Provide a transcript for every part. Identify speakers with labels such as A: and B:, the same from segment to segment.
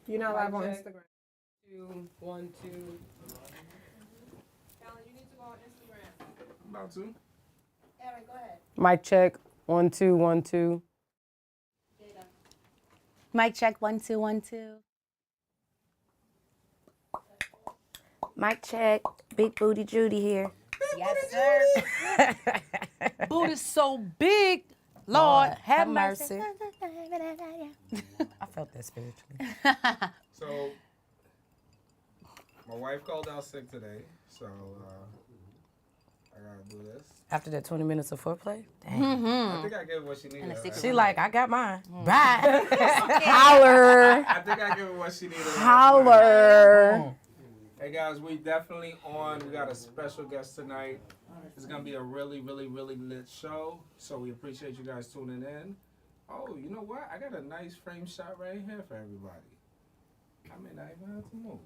A: You're not live on Instagram.
B: 2, 1, 2.
A: Alan, you need to go on Instagram.
B: I'm about to.
A: Aaron, go ahead.
C: Mic check. 1, 2, 1, 2.
D: Mic check. 1, 2, 1, 2.
E: Mic check. Big Booty Judy here.
D: Yes, sir. Booty's so big. Lord, have mercy.
E: I felt that spiritually.
B: So, my wife called out sick today, so I gotta do this.
E: After that 20 minutes of foreplay?
B: I think I gave her what she needed. Right?
E: She like, I got mine. Bye.
C: Holler.
B: I think I gave her what she needed.
C: Holler.
B: Hey guys, we definitely on. We got a special guest tonight. It's gonna be a really, really, really lit show. So we appreciate you guys tuning in. Oh, you know what? I got a nice frame shot right here for everybody. I may not even have to move.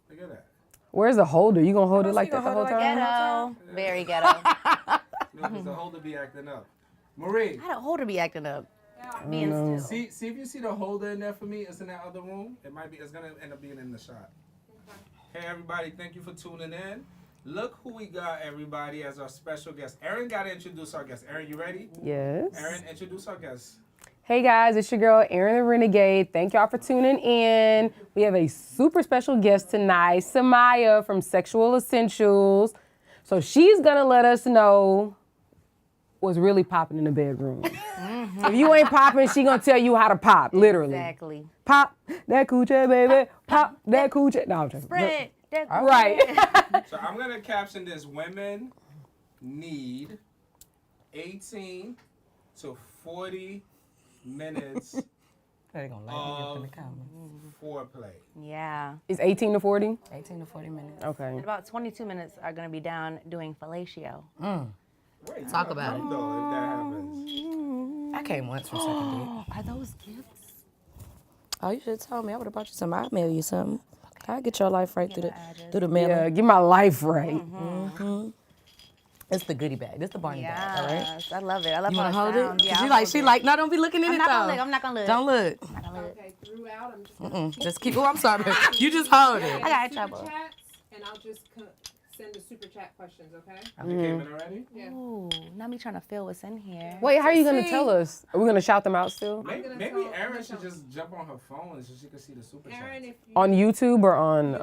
B: Look at that.
C: Where's the holder? You gonna hold it like that the whole time?
D: Ghetto. Very ghetto.
B: Because the holder be acting up. Marie.
D: How the holder be acting up? Being still.
B: See if you see the holder in there for me. It's in that other room. It's gonna end up being in the shot. Hey everybody, thank you for tuning in. Look who we got, everybody, as our special guest. Erin got to introduce our guest. Erin, you ready?
C: Yes.
B: Erin, introduce our guest.
C: Hey guys, it's your girl Erin the Renegade. Thank y'all for tuning in. We have a super special guest tonight, Samaya from Sexual Essentials. So she's gonna let us know what's really popping in the bedroom. If you ain't popping, she gonna tell you how to pop, literally.
D: Exactly.
C: Pop that coochie, baby. Pop that coochie. No, I'm joking.
D: Spread.
C: Right.
B: So I'm going to caption this. Women need 18 to 40 minutes
E: They're gonna light me up in
B: of
E: the comments.
B: foreplay.
D: Yeah.
C: It's 18 to 40?
E: 18 to 40 minutes.
C: Okay.
D: And about 22 minutes are going to be down doing fellatio.
B: Wait, you
E: Talk
B: gotta
E: about
B: come,
E: it.
B: though, if that happens.
E: I came once for second date.
D: Are those gifts?
E: Oh, you should have told me. I would have bought you something. I'll mail you something. I'll get your life right through the mail.
C: Yeah, get my life right.
E: It's the goodie bag. This the Barney bag, all right?
D: Yes, I love it. I love
E: You
D: how
E: want to
D: it
E: hold
D: sounds.
E: it?
D: Yeah,
E: She like, no, don't be looking in
D: I'm
E: it,
D: not
E: though.
D: gonna look. I'm not gonna look.
E: Don't look.
D: I'm not gonna look.
A: Okay, throughout, I'm just gonna
E: Just keep, oh, I'm sorry. You just hold it.
D: I got
A: super
D: trouble.
A: chats, and I'll just send the super chat questions, okay?
B: You came in already?
A: Yeah.
D: Ooh, not me trying to feel what's in here.
C: Wait, how are you gonna tell us? Are we gonna shout them out still?
B: Maybe
A: tell-
B: Erin should just jump on her phone so she can see the super
A: Aaron,
B: chat.
A: if you
C: On YouTube or on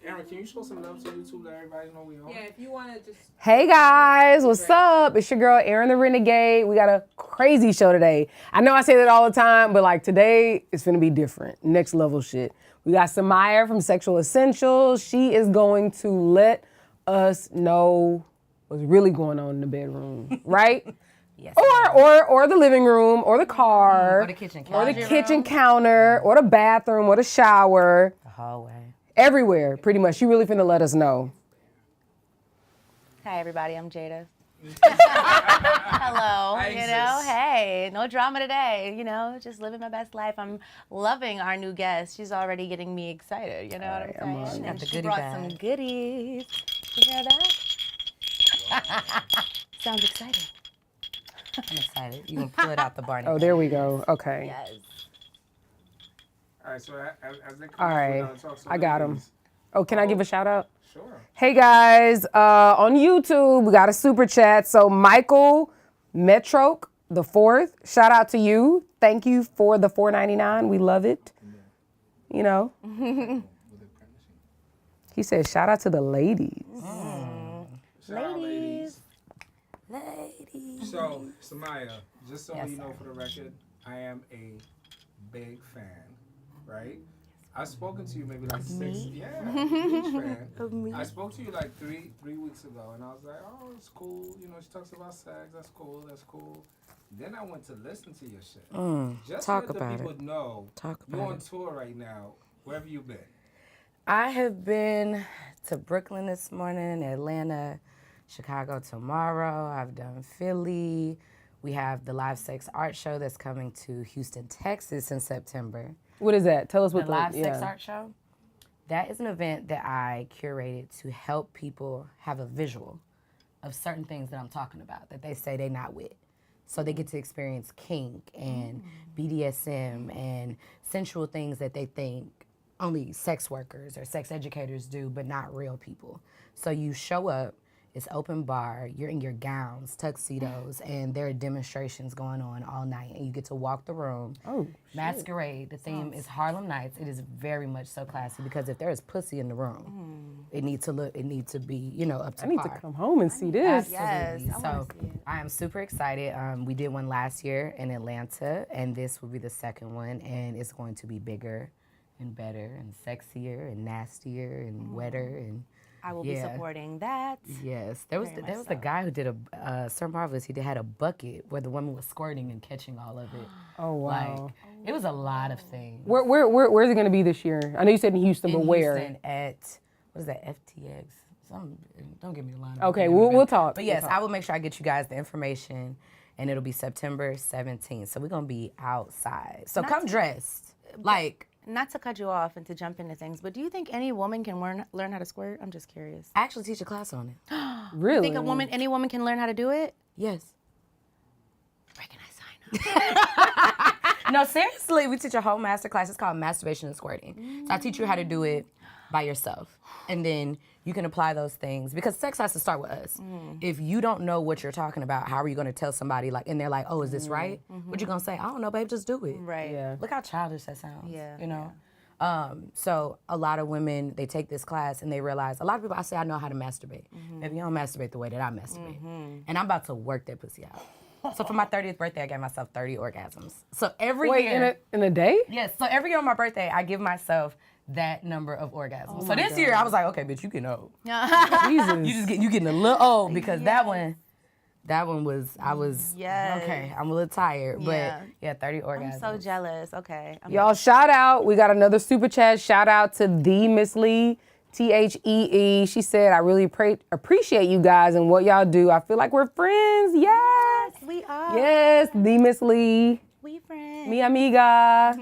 B: Erin, can you show some love to YouTube, let everybody know we on?
A: if you wanna just
C: Hey guys, what's up? It's your girl Erin the Renegade. We got a crazy show today. I know I say that all the time, but like today it's gonna be different. Next level shit. We got Samaya from Sexual Essentials. She is going to let us know what's really going on in the bedroom, right?
E: Yes.
C: Or the living room, or the car,
E: Or the kitchen
C: or the
E: counter.
C: kitchen counter, or the bathroom, or the shower.
E: The hallway.
C: Everywhere, pretty much. She really finna let us know.
D: Hi everybody, I'm Jada. Hello.
B: I
D: You know,
B: exist.
D: hey, no drama today. You know, just living my best life. I'm loving our new guest. She's already getting me excited. You know what I'm saying?
E: Got
D: And
E: the
D: she
E: goodie
D: brought
E: bag.
D: some goodies. You hear that? Sounds exciting.
E: I'm excited. You can pull it out the Barney
C: Oh,
E: bag.
C: there we go. Okay.
D: Yes.
B: All right, so as they come
C: All
B: up,
C: right.
B: we're gonna talk some
C: I got 'em.
B: ladies.
C: Oh, can I give a shout out?
B: Sure.
C: Hey guys, on YouTube, we got a super chat. So Michael Metroke the fourth, shout out to you. Thank you for the $4.99. We love it. You know. He said, shout out to the ladies.
B: Shout out, ladies.
E: Ladies.
B: So, Samaya, just so
E: Yes,
B: you know
E: sir.
B: for the record, I am a big fan, right? I've spoken to you maybe like huge fan.
E: Of me.
B: I spoke to you like three weeks ago, and I was like, oh, it's cool. You know, she talks about sex. That's cool. Then I went to listen to your shit. Just
E: talk
B: let the
E: about
B: people
E: it.
B: know
E: Talk
B: you're
E: about
B: on
E: it.
B: tour right now. Where have you been?
E: I have been to Brooklyn this morning, Atlanta, Chicago tomorrow. I've done Philly. We have the live sex art show that's coming to Houston, Texas in September.
C: What is that? Tell us what
E: The live sex
C: yeah.
E: art show. That is an event that I curated to help people have a visual of certain things that I'm talking about that they say they're not with. So they get to experience kink and BDSM and sensual things that they think only sex workers or sex educators do, but not real people. So you show up, it's open bar, you're in your gowns, tuxedos, and there are demonstrations going on all night. And you get to walk the room, masquerade. The theme is Harlem Nights. It is very much so classy because if there is pussy in the room, it needs to be, you know, up to
C: I need
E: par.
C: to come home and see this.
D: Yes,
E: Absolutely.
D: I
E: So
D: wanna see it.
E: I am super excited. We did one last year in Atlanta, and this will be the second one, and it's going to be bigger and better and sexier and nastier and wetter and
D: I will be supporting that.
E: yes. There was a guy who did Sir Marvelous. He had a bucket where the woman was squirting and catching all of it.
C: Oh, wow.
E: Like it was a lot of things.
C: Where's it going to be this year? I know you said in Houston, but where?
E: Houston at what is that? FTX. Don't give me the line.
C: Okay, we'll talk.
E: But yes, I will make sure I get you guys the information, and it'll be September 17th. So we're gonna be outside. So come dressed like.
D: Not to cut you off and to jump into things, but do you think any woman can learn how to squirt? I'm just curious.
E: I actually teach a class on it.
C: Really?
D: Think any woman can learn how to do it?
E: Yes.
D: Where can I sign up?
E: No, seriously, we teach a whole master class. It's called Masturbation and Squirting. So I teach you how to do it by yourself. And then you can apply those things because sex has to start with us. If you don't know what you're talking about, how are you going to tell somebody and they're like, oh, is this right? What you going to say? I don't know, babe, just do it.
D: Right.
C: Yeah.
E: Look how childish that sounds.
D: Yeah.
E: You know? So a lot of women, they take this class and they realize, a lot of people, I say I know how to masturbate. Maybe you don't masturbate the way that I masturbate. And I'm about to work that pussy out. So for my 30th birthday, I gave myself 30 orgasms. So every year.
C: in a day?
E: Yes, so every year on my birthday, I give myself that number of orgasms. So this year, I was like, okay, bitch, you getting old.
C: Jesus.
E: You getting a little old because that one was,
D: Yes.
E: okay, I'm a little tired.
D: Yeah.
E: But yeah, 30 orgasms.
D: I'm so jealous. Okay.
C: Y'all, shout out. We got another super chat. Shout out to the Miss Lee, THEE. She said, I really appreciate you guys and what y'all do. I feel like we're friends. Yes.
D: We are.
C: Yes, the Miss Lee.
D: We friends.
C: Mi amiga.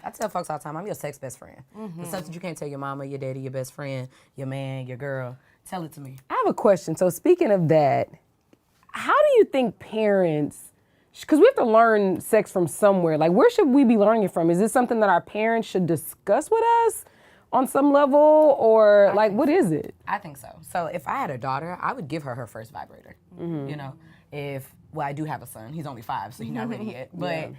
E: I tell folks all the time, I'm your sex best friend. The stuff that you can't tell your mama, your daddy, your best friend, your man, your girl, tell it to me.
C: I have a question. So speaking of that, how do you think parents, because we have to learn sex from somewhere, like where should we be learning it from? Is this something that our parents should discuss with us on some level, or like what is it?
E: I think so. So if I had a daughter, I would give her her first vibrator. You know, I do have a son. He's only 5, so he's not ready yet. But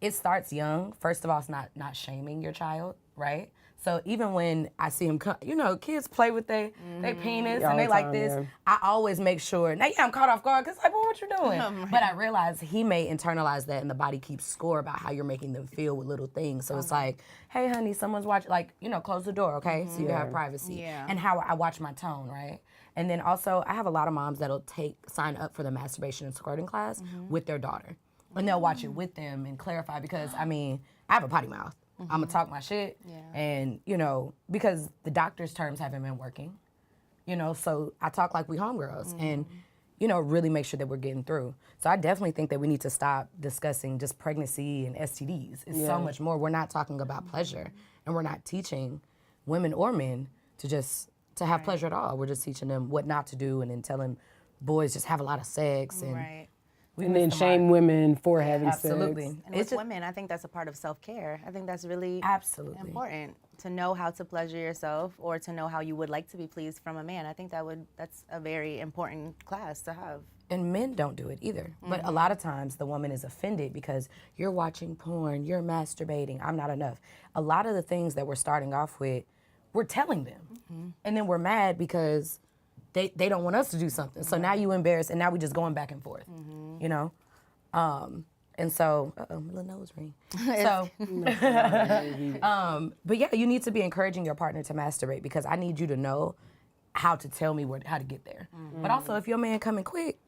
E: it starts young. First of all, it's not shaming your child, right? So even when I see him come, you know, kids play with their penis
C: All
E: and they
C: the
E: like
C: time,
E: this.
C: yeah.
E: I always make sure, now I'm caught off guard because like, well, what you doing? But I realize he may internalize that and the body keeps score about how you're making them feel with little things. So it's like, hey, honey, someone's watching, like, you know, close the door, okay? So you can have privacy.
D: Yeah.
E: And how I watch my tone, right? And then also, I have a lot of moms that'll sign up for the masturbation and squirting class with their daughter. And they'll watch it with them and clarify because, I mean, I have a potty mouth. I'm going to talk my shit.
D: Yeah.
E: And, you know, because the doctor's terms haven't been working, you know, so I talk like we homegirls and, you know, really make sure that we're getting through. So I definitely think that we need to stop discussing just pregnancy and STDs. It's so much more. We're not talking about pleasure and we're not teaching women or men to have pleasure at all. We're just teaching them what not to do and then telling boys just have a lot of sex and
C: And then shame women for having
E: absolutely.
C: sex.
D: And with women, I think that's a part of self-care. I think that's really
E: Absolutely
D: important to know how to pleasure yourself or to know how you would like to be pleased from a man. I think that's a very important class to have.
E: And men don't do it either. But a lot of times the woman is offended because you're watching porn, you're masturbating, I'm not enough. A lot of the things that we're starting off with, we're telling them. And then we're mad because they don't want us to do something. So now you embarrassed and now we just going back and forth, you know? And so, my little nose ring. So, but yeah, you need to be encouraging your partner to masturbate because I need you to know how to tell me how to get there. But also if your man coming quick,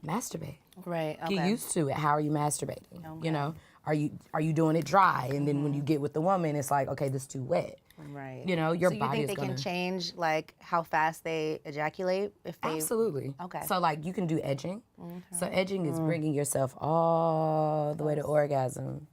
E: masturbate.
D: Right. Okay.
E: Get used to it. How are you masturbating? You know, are you doing it dry? And then when you get with the woman, it's like, okay, this is too wet.
D: Right.
E: You know, your
D: so you
E: body
D: think
E: is
D: they
E: gonna
D: can change like how fast they ejaculate if they
E: absolutely.
D: Okay.
E: So like you can do edging. So edging is bringing yourself all the way to orgasm,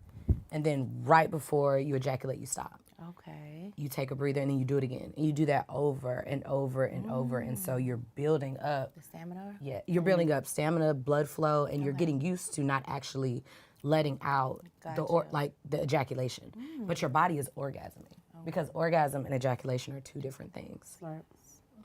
E: and then right before you ejaculate, you stop.
D: Okay.
E: you take a breather, and then you do it again. And you do that over and over and over. And so you're building up.
D: The stamina?
E: Yeah, you're building up stamina, blood flow, and you're getting used to not actually letting out the ejaculation. But your body is orgasming. Because orgasm and ejaculation are two different things.
C: Right.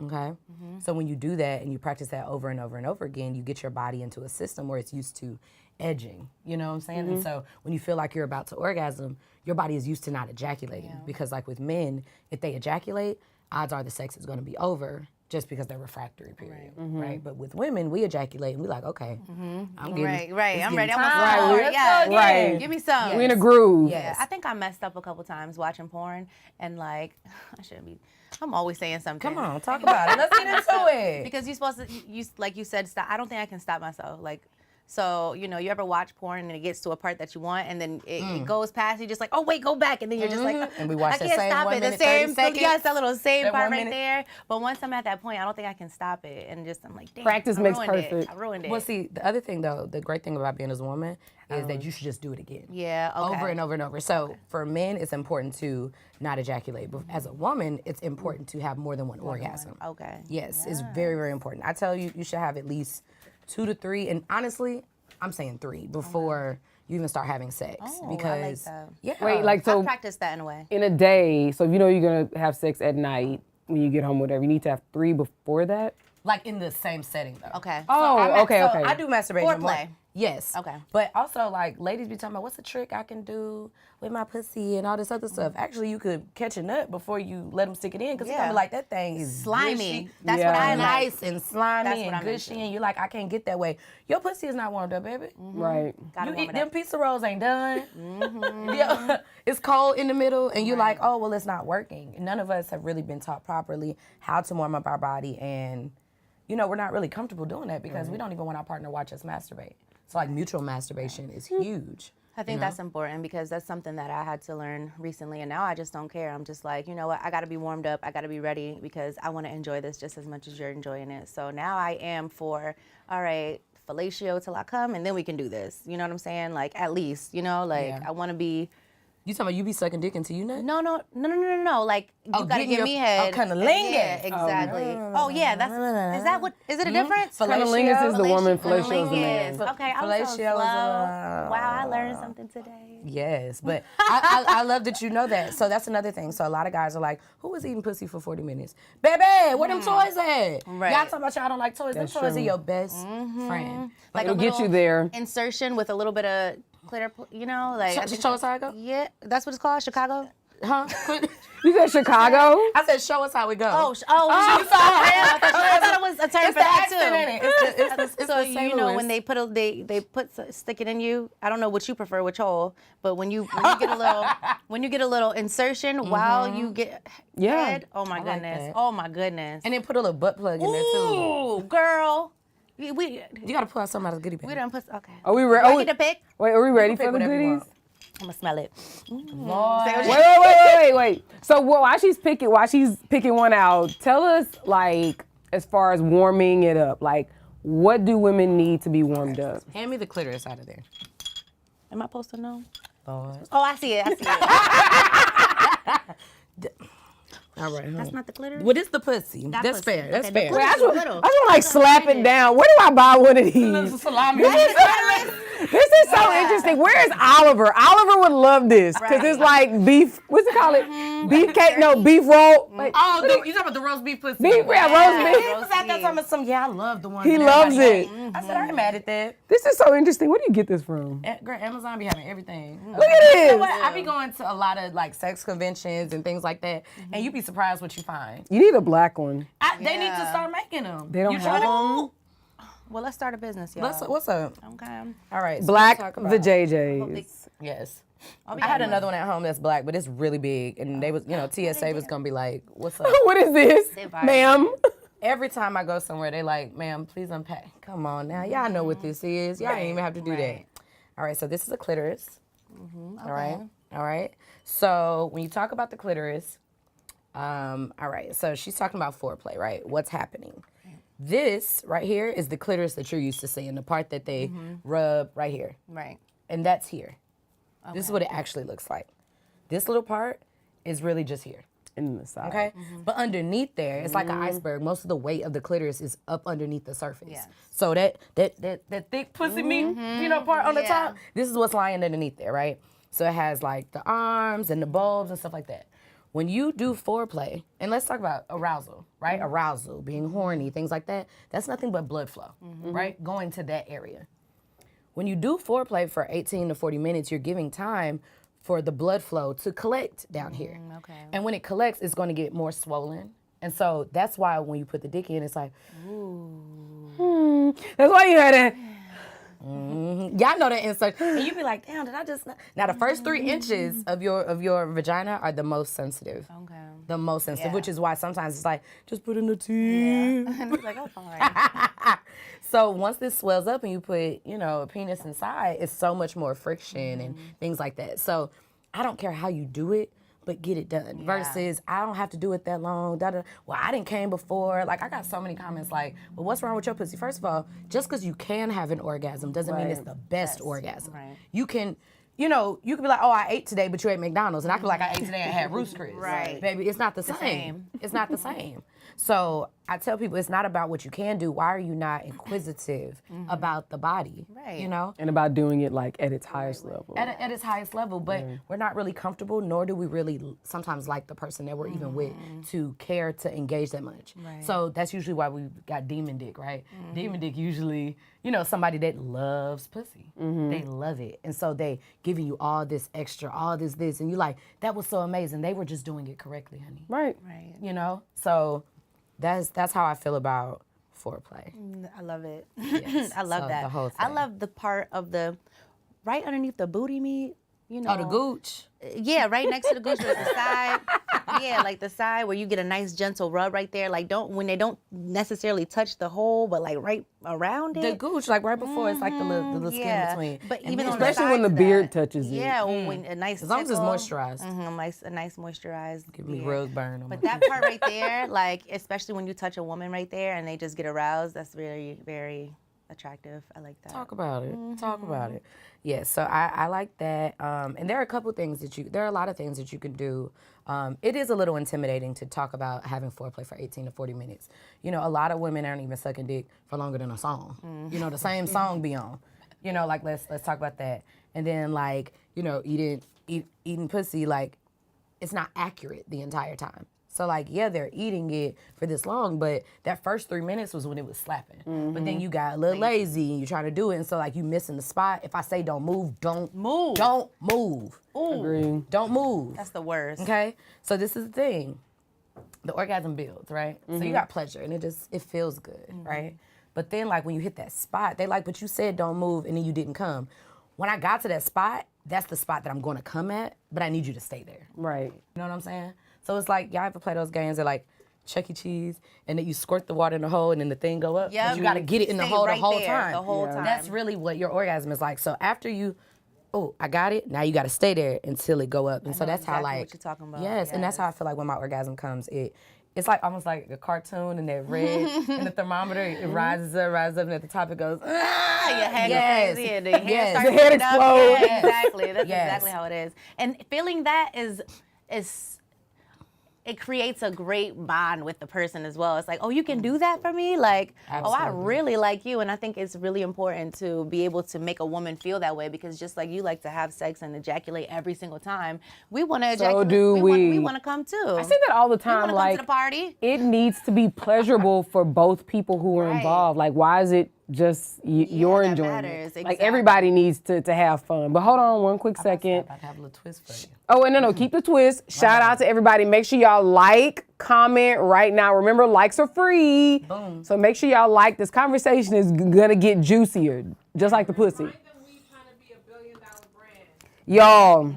E: Okay? So when you do that and you practice that over and over and over again, you get your body into a system where it's used to edging. You know what I'm saying? And so when you feel like you're about to orgasm, your body is used to not ejaculating. Because like with men, if they ejaculate, odds are the sex is going to be over just because they're refractory period, right? But with women, we ejaculate and we like, okay, I'm getting,
D: Right. I'm ready.
E: time.
D: I'm
E: Right,
D: yeah.
C: right.
D: Give me some.
C: We in a groove.
E: Yes.
D: I think I messed up a couple times watching porn, and like, I shouldn't be. I'm always saying something.
E: Come on, talk about it. Let's get into it.
D: Because you're supposed to, like you said, stop. I don't think I can stop myself. Like, so, you know, you ever watch porn and it gets to a part that you want, and then it goes past, you're just like, oh, wait, go back. And then you're just like,
E: And we watch
D: I
E: the
D: can't
E: same
D: stop
E: 1
D: it.
E: minute,
D: The same,
E: 30 seconds.
D: yes, that little same
E: That
D: part
E: 1
D: right
E: minute.
D: there. But once I'm at that point, I don't think I can stop it. And just, I'm like, damn.
C: Practice
D: I
C: makes
D: ruined it.
C: perfect.
D: I ruined it.
E: Well, see, the other thing though, the great thing about being a woman is that you should just do it again.
D: Yeah, okay.
E: Over and over and over. So for men, it's important to not ejaculate. But as a woman, it's important to have more than one orgasm.
D: Okay.
E: Yes, it's very, very important. I tell you, you should have at least 2 to 3. And honestly, I'm saying 3 before you even start having sex.
D: Oh,
E: because,
D: I like that.
E: yeah.
C: Wait, like
D: I've
C: so
D: practiced that in a way.
C: in a day, so if you know you're gonna have sex at night when you get home, whatever, you need to have 3 before that?
E: Like in the same setting though.
D: Okay.
C: Oh, okay.
E: I do masturbation more.
D: Foreplay.
E: Yes.
D: Okay.
E: But also, like, ladies be talking about what's a trick I can do with my pussy and all this other stuff. Actually, you could catch a nut before you let them stick it in, because it's gonna
D: Yeah.
E: be like, that thing is
D: Slimy.
E: gushy,
D: That's
C: Yeah.
D: what I like.
E: nice and slimy
D: That's what
E: and
D: I'm
E: gushy,
D: into.
E: and you're like, I can't get that way. Your pussy is not warmed up, baby.
C: Right.
D: Gotta
E: You
D: warm
E: eat
D: it
E: them
D: up.
E: pizza rolls ain't done. Yeah, it's cold in the middle, and you're like, oh well, it's not working. None of us have really been taught properly how to warm up our body, and you know, we're not really comfortable doing that because we don't even want our partner to watch us masturbate. So like mutual masturbation is huge.
D: I think that's important because that's something that I had to learn recently, and now I just don't care. I'm just like, you know what, I gotta be warmed up, I gotta be ready because I wanna enjoy this just as much as you're enjoying it. So now I am for, all right, fellatio till I come, and then we can do this. You know what I'm saying? Like, at least, you know, like,
E: Yeah.
D: I wanna be,
E: You talking about you be sucking dick until you nut?
D: no. Like, you gotta
E: getting
D: give
E: your-
D: me head.
E: cunnilingus.
D: Yeah, exactly. Oh, yeah, that's, is that what, is it a difference?
C: Cunnilingus is the woman, fellatio is the
D: Cunnilingus.
C: man.
D: Okay, I'm so
E: Fellatio is
D: slow.
E: a-
D: Wow, I learned something today.
E: Yes, but I love that you know that. So that's another thing. So a lot of guys are like, who was eating pussy for 40 minutes? Baby, where them toys at?
D: Right.
E: Y'all talking about y'all don't like toys.
C: That's
E: them toys
C: true.
E: are your best friend.
D: Like
C: It'll
D: a
C: get you
D: little
C: there.
D: insertion with a little bit of clitter, you know, like. I think
E: Show us how it go?
D: Yeah, that's what it's called, Chicago.
E: Huh?
C: You said Chicago?
E: I said, show us how it goes.
D: Oh, I'm sorry. I thought it was a term
E: It's
D: for
E: the
D: that
E: accent
D: too.
E: in it. It's
D: So
E: the
D: you know when they put they stick it in you. I don't know what you prefer, which hole, but when you get a little insertion while you get
C: Yeah.
D: head, oh my
E: like
D: goodness,
E: that.
D: oh my goodness.
E: And then put a little butt plug in there too.
D: Ooh, girl, we
E: You gotta pull out something out of the goodie bag.
D: done put okay.
C: Are we
D: Do
C: ready?
D: I get to pick?
C: Wait, are we ready
E: pick
C: for the
E: whatever you
C: goodies?
E: want.
D: I'm gonna smell it.
C: Wait. So while she's picking one out, tell us, like, as far as warming it up, like, what do women need to be warmed up?
E: Hand me the clitoris out of there.
D: Am I supposed to know?
E: Lord.
D: Oh, I see it.
E: All right.
D: That's not the clitoris.
E: What is the pussy?
D: That
E: That's
D: pussy.
E: fair. That's
D: Okay,
E: fair.
D: the
C: I just want
D: little.
C: to like slap it down. Where do I buy one of these?
E: Salami.
C: This is so interesting. Where is Oliver? Oliver would love this because it's like beef. What's it called? Beef cake? No, beef roll. Wait,
E: Oh, you talking about the roast beef pussy?
C: beef, yeah, roast beef.
E: He was out there talking about some. Yeah, I love the one.
C: He
E: that
C: loves
E: everybody
C: it.
E: ate. I said I ain't mad at that.
C: This is so interesting. Where do you get this from?
E: Girl, Amazon be having everything.
C: Look at
E: You know
C: this.
E: what? I be going to a lot of like sex conventions and things like that, and you be surprised what you find.
C: You need a black one.
E: They need to start making them.
C: They don't
E: you
C: have
E: tryna-
C: them.
D: Well, let's start a business, y'all.
E: What's up?
D: Okay.
E: All right. so
C: Black
E: let's talk about-
C: the JJs.
E: Yes.
D: I'll be
E: I had
D: getting
E: another one at home that's black, but it's really big, and they was, TSA was gonna be like, "What's up?"
C: What is this,
D: vibe.
C: ma'am?
E: Every time I go somewhere, they like, "Ma'am, please unpack." Come on now, y'all know what this is. Y'all ain't even have to do that. All right, so this is a clitoris. All right. So when you talk about the clitoris, all right. So she's talking about foreplay, right? What's happening? This right here is the clitoris that you're used to seeing, the part that they rub right here,
D: Right.
E: and that's here. This is what it actually looks like. This little part is really just here.
C: in the side.
E: Okay, but underneath there, it's like an iceberg. Most of the weight of the clitoris is up underneath the surface.
D: Yes.
E: So that thick pussy meat, part on the top. This is what's lying underneath there, right? So it has like the arms and the bulbs and stuff like that. When you do foreplay, and let's talk about arousal, right? Arousal, being horny, things like that. That's nothing but blood flow, right? Going to that area. When you do foreplay for 18 to 40 minutes, you're giving time for the blood flow to collect down here.
D: Okay.
E: And when it collects, it's going to get more swollen. And so that's why when you put the dick in, it's like,
C: That's why you had it.
E: y'all know that insert. And you be like, damn, did I just... Now, the first 3 inches of your vagina are the most sensitive.
D: Okay.
E: The most sensitive,
D: Yeah.
E: which is why sometimes it's like, just put in the teeth.
D: And it's like, oh, fine.
E: So once this swells up and you put, a penis inside, it's so much more friction and things like that. So I don't care how you do it, but get it done. Versus I don't have to do it that long. Well, I didn't came before. Like, I got so many comments like, well, what's wrong with your pussy? First of all, just because you can have an orgasm doesn't mean it's the best orgasm.
D: Right.
E: You can... you can be like, oh, I ate today, but you ate McDonald's. And I can be like, I ate today and had Roost Chris.
D: Right.
E: Baby, it's not the same. It's not the same. So I tell people it's not about what you can do. Why are you not inquisitive about the body?
D: Right.
C: And about doing it like at its highest level.
E: At its highest level, but we're not really comfortable, nor do we really sometimes like the person that we're even with to care to engage that much. Right. So that's usually why we got demon dick, right? Demon dick usually, somebody that loves pussy. They love it. And so they giving you all this extra, all this, and you like, that was so amazing. They were just doing it correctly, honey.
C: Right.
D: Right.
E: So that's how I feel about foreplay.
D: I love it.
E: Yes.
D: I love
E: So
D: that.
E: the whole
D: I
E: thing.
D: love the part of the right underneath the booty meat.
E: Oh, the gooch.
D: Yeah, right next to the gooch with the side. Yeah, like the side where you get a nice gentle rub right there. Like when they don't necessarily touch the hole, but like right around it.
E: The gooch, like right before, it's like the little skin between.
D: But
E: And
D: even
E: then-
D: on the
C: Especially when the
D: sides of
C: beard
D: that,
C: touches it.
D: Yeah, when a nice
E: as long as it's
D: tickle.
E: moisturized.
D: A nice moisturized.
E: Give me
D: beard.
E: rug burn on
D: But
E: my
D: that part right there, like especially when you touch a woman right there and they just get aroused, that's very, very attractive. I like that.
E: Talk about it. Talk about it. Yeah, so I like that. And there are a couple things there are a lot of things that you can do. It is a little intimidating to talk about having foreplay for 18 to 40 minutes. A lot of women aren't even sucking dick for longer than a song. The same song be on. Like let's talk about that. And then like, eating pussy, like it's not accurate the entire time. So like, yeah, they're eating it for this long, but that first 3 minutes was when it was slapping. But then you got a little lazy and you're trying to do it, and so like you missing the spot. If I say don't move, don't move. Don't move.
C: Agree.
E: Don't move.
D: That's the worst.
E: Okay? So this is the thing. The orgasm builds, right? So you got pleasure and it feels good, right? But then like when you hit that spot, they like, but you said don't move and then you didn't come. When I got to that spot, that's the spot that I'm gonna come at, but I need you to stay there.
C: Right.
E: You know what I'm saying? So it's like, y'all ever play those games that like Chuck E. Cheese and then you squirt the water in the hole and then the thing go up?
D: Yep.
E: But you gotta get it in the
D: Stay
E: hole
D: right
E: the whole
D: there,
E: time.
D: the whole time.
E: That's really what your orgasm is like. So after you, I got it, now you gotta stay there until it go up. And so
D: know
E: that's how
D: exactly
E: like,
D: what you're talking about.
E: yes, and that's how I feel like when my orgasm comes, it's like almost like a cartoon and that red and the thermometer, it rises up and at the top it goes,
D: Your head
E: yes,
D: goes crazy and the hair
E: yes.
D: starts
C: The head
D: to get up.
C: explodes.
D: Yeah, exactly. That's
E: Yes.
D: exactly how it is. And feeling that is it creates a great bond with the person as well. It's like, oh, you can do that for me? Like, oh, I
E: Absolutely.
D: really like you. And I think it's really important to be able to make a woman feel that way, because just like you like to have sex and ejaculate every single time, we want to ejaculate.
C: do we.
D: We want to come too.
C: I say that all the
D: We
C: time.
D: want to come
C: Like,
D: to the party.
C: it needs to be pleasurable for both people who are
D: Right.
C: involved. Like, why is it just your
D: that
C: enjoyment?
D: matters.
C: Like,
D: Exactly.
C: everybody needs to have fun. But hold on one quick
E: I'm
C: second.
E: about to have a little twist for you.
C: Oh, and no, keep the twist. Shout out to everybody. Make sure y'all like, comment right now. Remember, likes are free.
E: Boom.
C: So make sure y'all like. This conversation is gonna get juicier, just like the pussy.
A: Remind them we trying to be a $1 billion brand.
C: Y'all,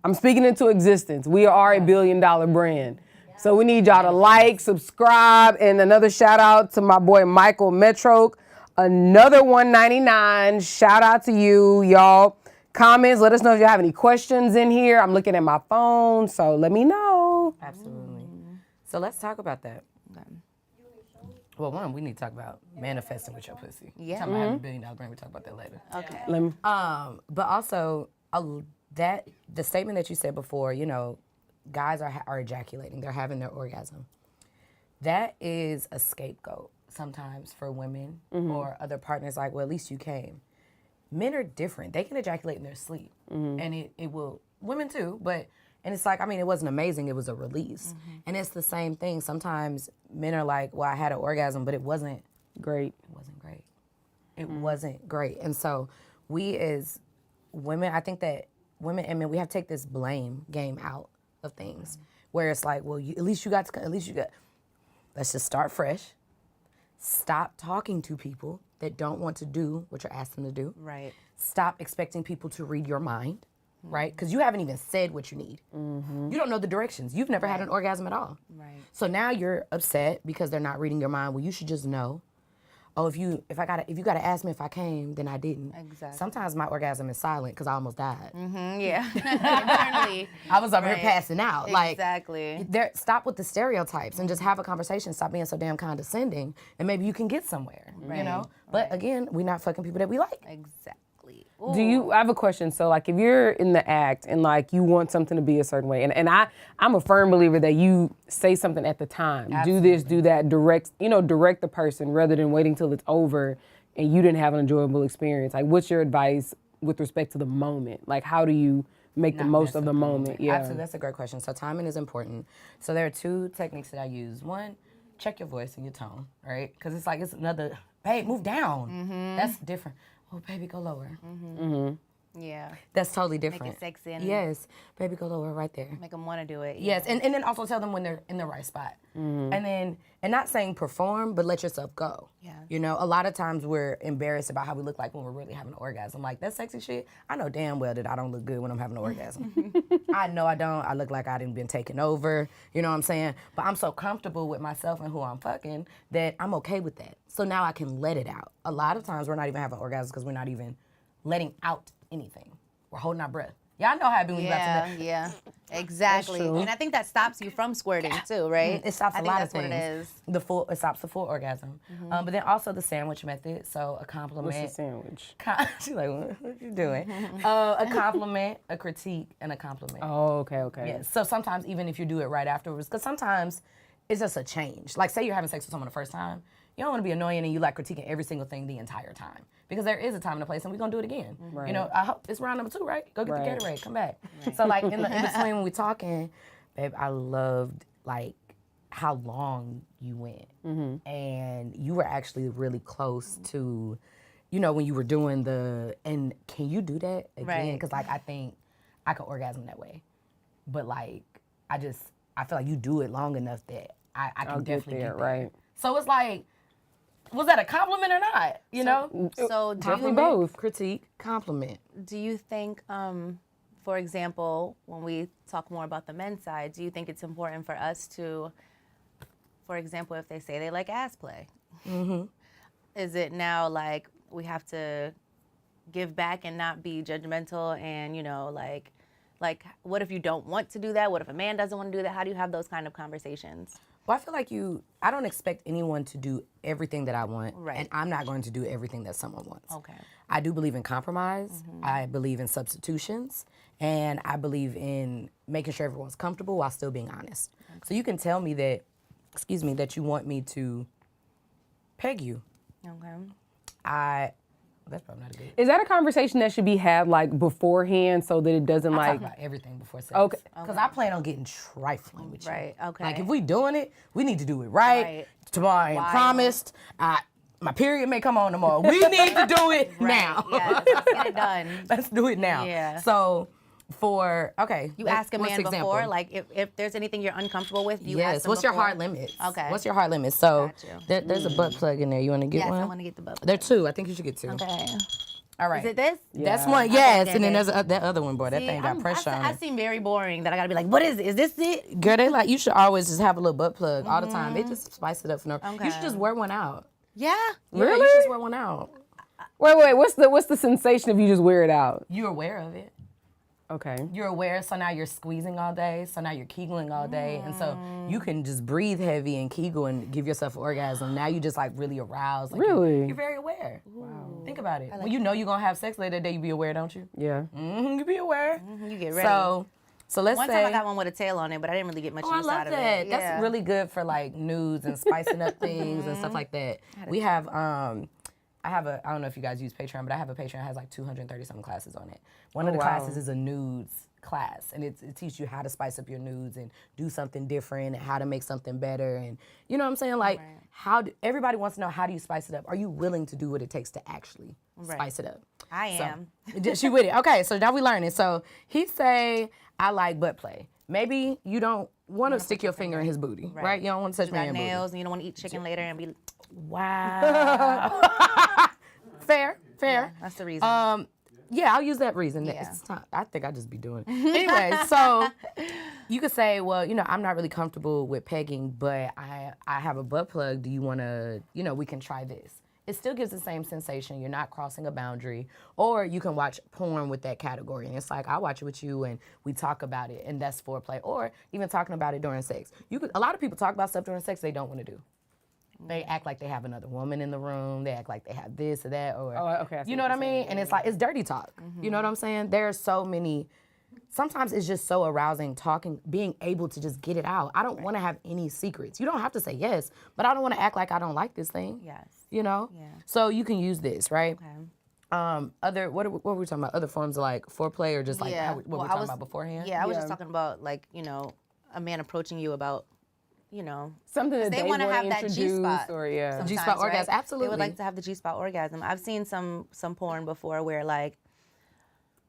C: I'm speaking into existence. We are a $1 billion brand. So we need y'all to like, subscribe, and another shout out to my boy Michael Metroke. Another $1.99. Shout out to you, y'all. Comments, let us know if you have any questions in here. I'm looking at my phone, so let me know.
E: Absolutely. So let's talk about that. Well, one, we need to talk about manifesting with your pussy.
D: Yeah.
E: Talking about having $1 billion brand, we'll talk about that later.
D: Okay.
C: Let me.
E: But also, the statement that you said before, guys are ejaculating, they're having their orgasm. That is a scapegoat sometimes for women or other partners. Like, well, at least you came. Men are different. They can ejaculate in their sleep, and it will. Women too, but and it's like, I mean, it wasn't amazing. It was a release, and it's the same thing. Sometimes men are like, well, I had an orgasm, but it wasn't
C: Great.
E: It wasn't great. It wasn't great, and so we as women, I think that women and men, we have to take this blame game out of things, where it's like, well, at least you got. Let's just start fresh. Stop talking to people that don't want to do what you're asking them to do.
D: Right.
E: Stop expecting people to read your mind, right? Because you haven't even said what you need. You don't know the directions. You've never had an orgasm at all.
D: Right.
E: So now you're upset because they're not reading your mind. Well, you should just know. Oh, if you gotta ask me if I came, then I didn't.
D: Exactly.
E: Sometimes my orgasm is silent because I almost died.
D: Yeah. Internally.
E: I was over here passing out.
D: Exactly.
E: Stop with the stereotypes and just have a conversation. Stop being so damn condescending, and maybe you can get somewhere. You know. But again, we're not fucking people that we like.
D: Exactly.
C: I have a question. So like if you're in the act and like you want something to be a certain way, and I'm a firm believer that you say something at the time.
E: Absolutely.
C: Do this, do that, direct the person rather than waiting till it's over and you didn't have an enjoyable experience. Like what's your advice with respect to the moment? Like how do you make the most of the moment? Yeah.
E: Absolutely, that's a great question. So timing is important. So there are two techniques that I use. One, check your voice and your tone, right? Because it's like, it's another, babe, move down. That's different. Oh, baby, go lower.
D: Yeah.
E: That's totally different.
D: Make it sexy. And
E: Yes, baby, go lower right there.
D: make them want to do it.
E: Yes, and then also tell them when they're in the right spot. And not saying perform, but let yourself go.
D: Yeah.
E: You know, a lot of times we're embarrassed about how we look like when we're really having an orgasm. Like, that sexy shit, I know damn well that I don't look good when I'm having an orgasm. I know I don't. I look like I done been taken over. You know what I'm saying? But I'm so comfortable with myself and who I'm fucking that I'm okay with that. So now I can let it out. A lot of times we're not even having orgasms because we're not even letting out anything. We're holding our breath. Y'all know how it be when you about to
D: Yeah, exactly.
C: true.
D: And I think that stops you from squirting too, right?
E: It stops
D: I
E: a
D: think
E: lot
D: that's
E: of things.
D: what it is.
E: It stops the full orgasm. But then also the sandwich method. So a compliment.
C: What's the sandwich?
E: She's like, what you doing? A compliment, a critique, and a compliment.
C: Oh, okay.
E: Yeah. So sometimes even if you do it right afterwards, because sometimes it's just a change. Like say you're having sex with someone the first time, you don't want to be annoying and you like critiquing every single thing the entire time. Because there is a time and a place and we're going to do it again.
C: Right.
E: You know, I hope it's round number 2, right? Go get
C: Right.
E: the Gatorade, come back. So like in between when we're talking, babe, I loved like how long you went. And you were actually really close to, you know, when you were doing and can you do that again?
D: Right.
E: Because like I think I could orgasm that way. But like, I feel like you do it long enough that I can
C: I'll get
E: definitely
C: there,
E: get there.
C: right.
E: So it's like, was that a compliment or not? You know?
D: So
C: Definitely both.
E: Critique, compliment.
D: do you think, for example, when we talk more about the men's side, do you think it's important for us to, for example, if they say they like ass play, is it now like we have to give back and not be judgmental and, you know, like what if you don't want to do that? What if a man doesn't want to do that? How do you have those kind of conversations?
E: Well, I feel like I don't expect anyone to do everything that I want.
D: Right.
E: And I'm not going to do everything that someone wants.
D: Okay.
E: I do believe in compromise. I believe in substitutions. And I believe in making sure everyone's comfortable while still being honest. So you can tell me that, that you want me to peg you.
D: Okay.
E: That's probably not a good.
C: Is that a conversation that should be had like beforehand so that it doesn't
E: I
C: like?
E: talk about everything before sex.
C: Okay.
E: Because I plan on getting trifling with you.
D: Right, okay.
E: Like if we doing it, we need to do it right.
D: Right.
E: Tomorrow I ain't
D: Wild.
E: promised. My period may come on tomorrow. We need to do it now.
D: Yeah, let's get it done.
E: Let's do it now.
D: Yeah.
E: So
D: You ask a
E: what's
D: man
E: the example?
D: before, like if there's anything you're uncomfortable with, you ask
E: Yes.
D: them
E: What's your
D: before?
E: hard limits?
D: Okay.
E: What's your hard limits? So
D: Got you.
E: there's a butt plug in there. You want to get
D: Yes,
E: one?
D: I want to get the butt.
E: There are 2. I think you should get 2.
D: Okay.
E: All right.
D: Is it this?
E: That's
C: Yeah.
E: one. Yes.
D: Okay,
E: And then
D: okay.
E: there's that other one, boy. That
D: See,
E: thing got pressure on
D: I
E: it.
D: seem very boring that I gotta be like, what is it? Is this it?
E: Girl, they like you should always just have a little butt plug all the time. It just spice it up for no.
D: Okay.
E: You should just wear one out.
D: Yeah.
E: Yeah,
C: Really?
E: you should just wear one out.
C: Wait. What's the sensation if you just wear it out?
E: You're aware of it.
C: Okay.
E: You're aware, so now you're squeezing all day, so now you're kegling all day, and so you can just breathe heavy and kegel and give yourself an orgasm. Now you just like really aroused. Like
C: Really?
E: You're very aware. Wow. Think about it. When you know you're gonna have sex later that day, you be aware, don't you?
C: Yeah.
E: You be aware.
D: You get ready.
E: So So let's
D: One
E: say.
D: time I got one with a tail on it, but I didn't really get much
E: Oh, I
D: use
E: love
D: out of
E: that.
D: it.
E: That's really good for like nudes and spicing up things and stuff like that. We have I don't know if you guys use Patreon, but I have a Patreon that has like 230 something classes on it. One of the classes is a nudes class, and it teaches you how to spice up your nudes and do something different and how to make something better. And you know what I'm saying? Like everybody wants to know, how do you spice it up? Are you willing to do what it takes to actually spice it up?
D: I am.
E: She with it. Okay, so now we learning. So he say, I like butt play. Maybe you don't want to stick your finger in his booty, right? You don't want to touch
D: You got
E: my
D: nails, and you don't want to eat chicken later and be.
E: Wow. Fair.
D: Yeah, that's the reason.
E: Yeah, I'll use that reason.
D: Yeah.
E: It's not, I think I just be doing it. Anyway, so you could say, well, I'm not really comfortable with pegging, but I have a butt plug. Do you want to, we can try this. It still gives the same sensation. You're not crossing a boundary. Or you can watch porn with that category. And it's like, I'll watch it with you and we talk about it, and that's foreplay. Or even talking about it during sex. A lot of people talk about stuff during sex they don't want to do. They act like they have another woman in the room. They act like they have this or that. Or, you know what I mean? And it's like, it's dirty talk. You know what I'm saying? There are so many. Sometimes it's just so arousing talking, being able to just get it out. I don't want to have any secrets. You don't have to say yes, but I don't want to act like I don't like this thing.
D: Yes.
E: Yeah. So you can use this, right?
D: Okay.
E: What were we talking about? Other forms of like foreplay, or just like what we're talking about beforehand?
D: Yeah, I was just talking about like, a man approaching you about,
C: something that
D: they want to have that G-spot.
C: Or
E: G-spot orgasm, absolutely.
D: They would like to have the G-spot orgasm. I've seen some porn before where like,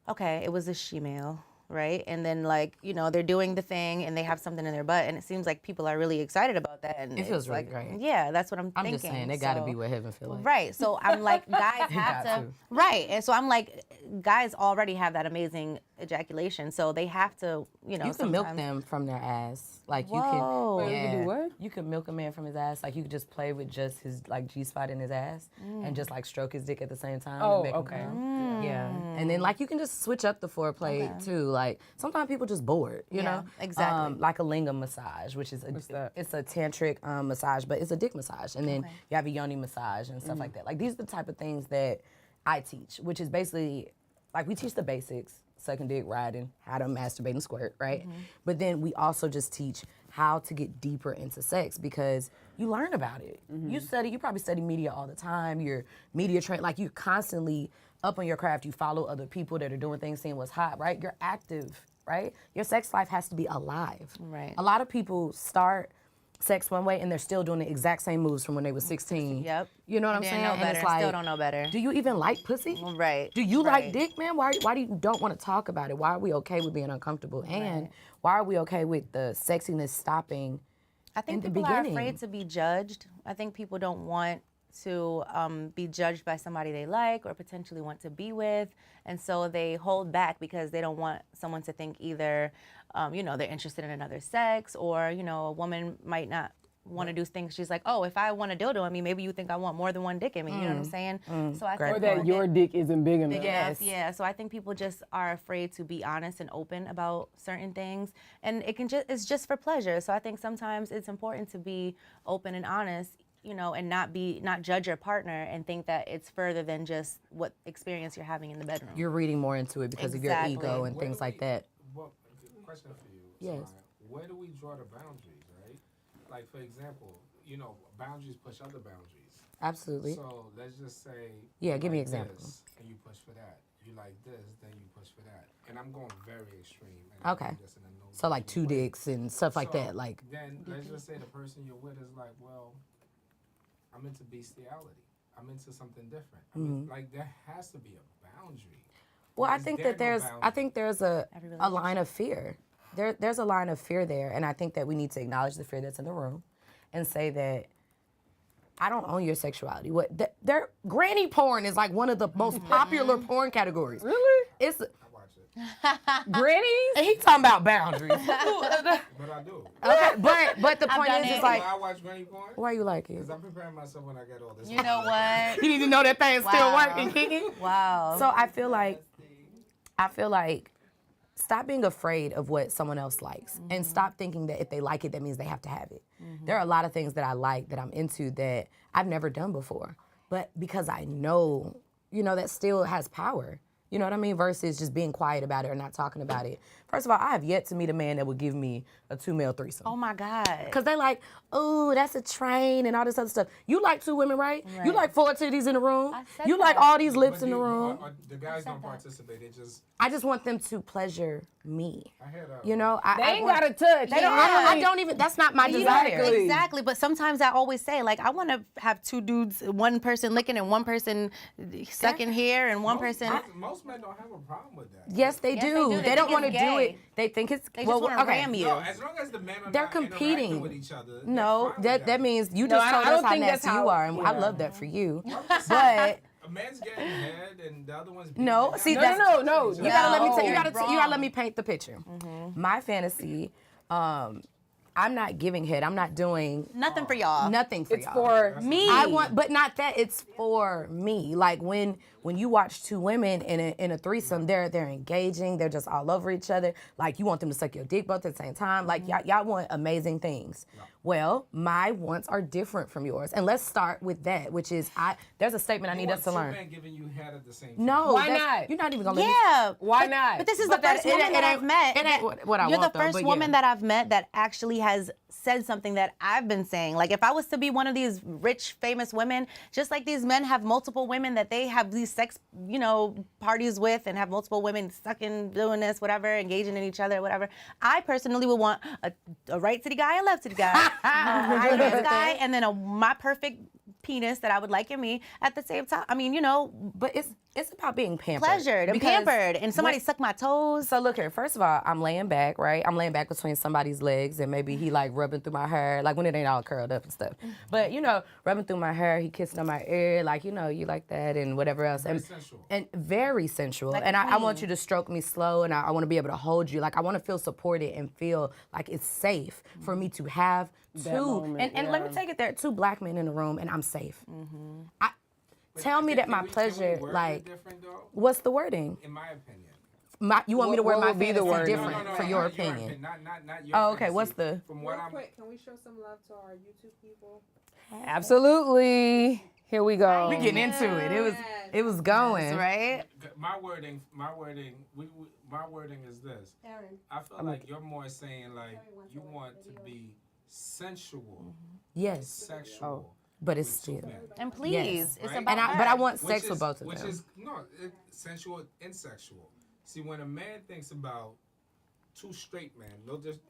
D: okay, it was a she-male, right? And then like, they're doing the thing and they have something in their butt, and it seems like people are really excited about that. And
E: it feels really
D: like,
E: great.
D: Yeah, that's what I'm thinking.
E: I'm just saying, it got to be what heaven feel like.
D: Right. So I'm like, guys have
E: got
D: to.
E: to.
D: Right. And so I'm like, guys already have that amazing ejaculation, so they have to,
E: You can milk them from their ass. Like you
D: Whoa.
E: can.
C: Wait, you can do what?
E: You can milk a man from his ass. Like you could just play with just his like G-spot in his ass and just like stroke his dick at the same time.
C: Oh,
E: and make him
C: okay.
E: come. Yeah. And then like you can just switch up the foreplay too. Like sometimes people just bored, you know?
D: exactly.
E: Like a lingam massage, which is it's a tantric massage, but it's a dick massage. And then you have a yoni massage and stuff like that. Like these are the type of things that I teach, which is basically like we teach the basics, sucking dick, riding, how to masturbate and squirt, right? But then we also just teach how to get deeper into sex, because you learn about it. You probably study media all the time. You're media trained, like you're constantly up on your craft. You follow other people that are doing things, seeing what's hot, right? You're active, right? Your sex life has to be alive.
D: Right.
E: A lot of people start sex one way and they're still doing the exact same moves from when they were 16.
D: Yep.
E: You know what I'm
D: Didn't
E: saying?
D: know
E: And
D: better,
E: it's like,
D: still don't know better.
E: do you even like pussy?
D: Right.
E: Do you
D: Right.
E: like dick, man? Why do you don't want to talk about it? Why are we okay with being uncomfortable? And why are we okay with the sexiness stopping
D: I think
E: in the
D: people are
E: beginning?
D: afraid to be judged. I think people don't want to be judged by somebody they like or potentially want to be with, and so they hold back because they don't want someone to think either, they're interested in another sex, or a woman might not want to do things. She's like, oh, if I want a dildo in me, maybe you think I want more than one dick in me. You know what I'm saying? So I think
C: Or that your dick isn't big enough.
E: Yes.
D: Yeah, so I think people just are afraid to be honest and open about certain things, and it's just for pleasure. So I think sometimes it's important to be open and honest, and not judge your partner and think that it's further than just what experience you're having in the bedroom.
E: You're reading more into it because of your ego and things like that.
B: Well, question for you.
E: Yes.
B: Samaya. Where do we draw the boundaries, right? Like, for example, boundaries push other boundaries.
E: Absolutely.
B: So let's just say.
E: Yeah, give me
B: like
E: examples.
B: this, and you push for that. You like this, then you push for that. And I'm going very extreme. And
E: Okay.
B: I do this in a no
E: So like two
B: way.
E: dicks and stuff like
B: So
E: that. Like,
B: then let's just say the person you're with is like, well, I'm into bestiality. I'm into something different. I mean, like there has to be a boundary.
E: well, I
B: Is
E: think
B: there
E: that
B: no
E: there's
B: boundary?
E: a line of fear. There's a line of fear there, and I think that we need to acknowledge the fear that's in the room, and say that I don't own your sexuality. Their granny porn is like one of the most popular porn categories.
C: Really?
E: It's
B: I watch it,
C: Grannies?
E: and he talking about boundaries.
B: but I do.
E: Okay, but the point
D: done
E: is,
D: it.
E: it's like,
B: I watch granny porn
E: why you like it?
B: because I'm preparing myself when I get older.
D: You know what?
E: You need to know that thing's still
D: Wow.
E: working, kicking.
D: Wow.
E: So I feel like stop being afraid of what someone else likes, and stop thinking that if they like it, that means they have to have it. There are a lot of things that I like, that I'm into, that I've never done before. But because I know, that still has power. You know what I mean? Versus just being quiet about it or not talking about it. First of all, I have yet to meet a man that would give me a 2-male threesome.
D: Oh my God.
E: Because they like, oh, that's a train and all this other stuff. You like 2 women, right? You like 4 titties in the room.
D: I said
E: You like
D: that.
E: all these lips in the room.
B: The guys don't participate. They just.
E: I just want them to pleasure me.
B: I hear that.
E: You know,
C: They ain't got to touch.
E: I don't even. That's not my desire.
D: Exactly. But sometimes I always say, like, I want to have 2 dudes, one person licking and one person sucking here and one person.
B: Most men don't have a problem with that.
E: Yes, they do. They don't want to do it. They think it's.
D: They just want to ram you.
B: No, as long as the men are
E: They're
B: not
E: competing
B: interacting with each other.
E: No, that means you
C: No,
E: just
C: I
E: told
C: don't
E: us how
C: think that's
E: nasty you
C: how-
E: are, and I
C: yeah.
E: love that for you. But
B: A man's getting head and the other one's beating
E: no,
B: it
E: see
B: down.
E: that's
C: No.
E: You gotta let me tell you.
D: you're
E: You gotta let me
D: wrong.
E: paint the picture. My fantasy, I'm not giving head. I'm not doing
D: Nothing for y'all.
E: nothing for
C: It's
E: y'all.
C: for
D: me.
E: I want, but not that. It's for me. Like when you watch 2 women in a threesome, they're engaging. They're just all over each other. Like you want them to suck your dick both at the same time. Like y'all want amazing things. Well, my wants are different from yours, and let's start with that, which is there's a statement I
B: You
E: need
B: want
E: us to
B: 2
E: learn.
B: men giving you head at the same time.
E: No,
C: Why
E: that's-
C: not?
E: You're not even gonna let me.
D: Yeah.
C: Why not?
D: But this is
E: But
D: the first
E: that- it
D: woman
E: ain't-
D: that
E: it
D: I've met.
E: ain't what I
D: You're
E: want,
D: the
E: though,
D: first
E: but
D: woman
E: yeah.
D: that I've met that actually has said something that I've been saying. Like if I was to be one of these rich, famous women, just like these men have multiple women that they have these sex, parties with and have multiple women sucking, doing this, whatever, engaging in each other, whatever. I personally would want a right titty guy, a left titty guy, a high waist guy, and then my perfect penis that I would like in me at the same time. I mean,
E: But it's about being pampered.
D: pleasured and
E: Because
D: pampered, and somebody suck my toes.
E: So look here. First of all, I'm laying back, right? I'm laying back between somebody's legs, and maybe he like rubbing through my hair, like when it ain't all curled up and stuff. But rubbing through my hair, he kissing on my ear, like you like that, and whatever else.
B: Very sensual.
E: And very sensual.
D: Like
E: and
D: a
E: I want
D: queen.
E: you to stroke me slow, and I want to be able to hold you. Like I want to feel supported and feel like it's safe for me to have
C: That
E: 2.
C: moment,
E: and let me
C: yeah.
E: take it there. 2 black men in the room, and I'm safe.
B: But
E: Tell me that
B: can
E: my
B: we
E: pleasure,
B: word it
E: like,
B: different, though?
E: what's the wording?
B: In my opinion.
E: You want me to
C: What
E: word my
C: would be the
E: fantasy
C: wording?
E: different for your opinion?
B: Not your
E: Oh, okay.
B: fantasy.
E: What's the?
B: From what
A: Real
B: I'm.
A: quick, can we show some love to our YouTube people?
C: Absolutely. Here we go.
E: We getting into it. It was going.
D: Right?
B: My wording is this.
A: Aaron.
B: I feel like you're more saying like you want to be sensual,
E: Yes,
B: sexual.
E: but it's
B: with 2
E: still.
B: men.
D: And please,
E: Yes.
D: it's
B: Right?
D: about
E: But I
D: her.
E: want
B: Which
E: sex
B: is-
E: with both of
B: which
E: them.
B: is sensual and sexual. See, when a man thinks about 2 straight men, they'll just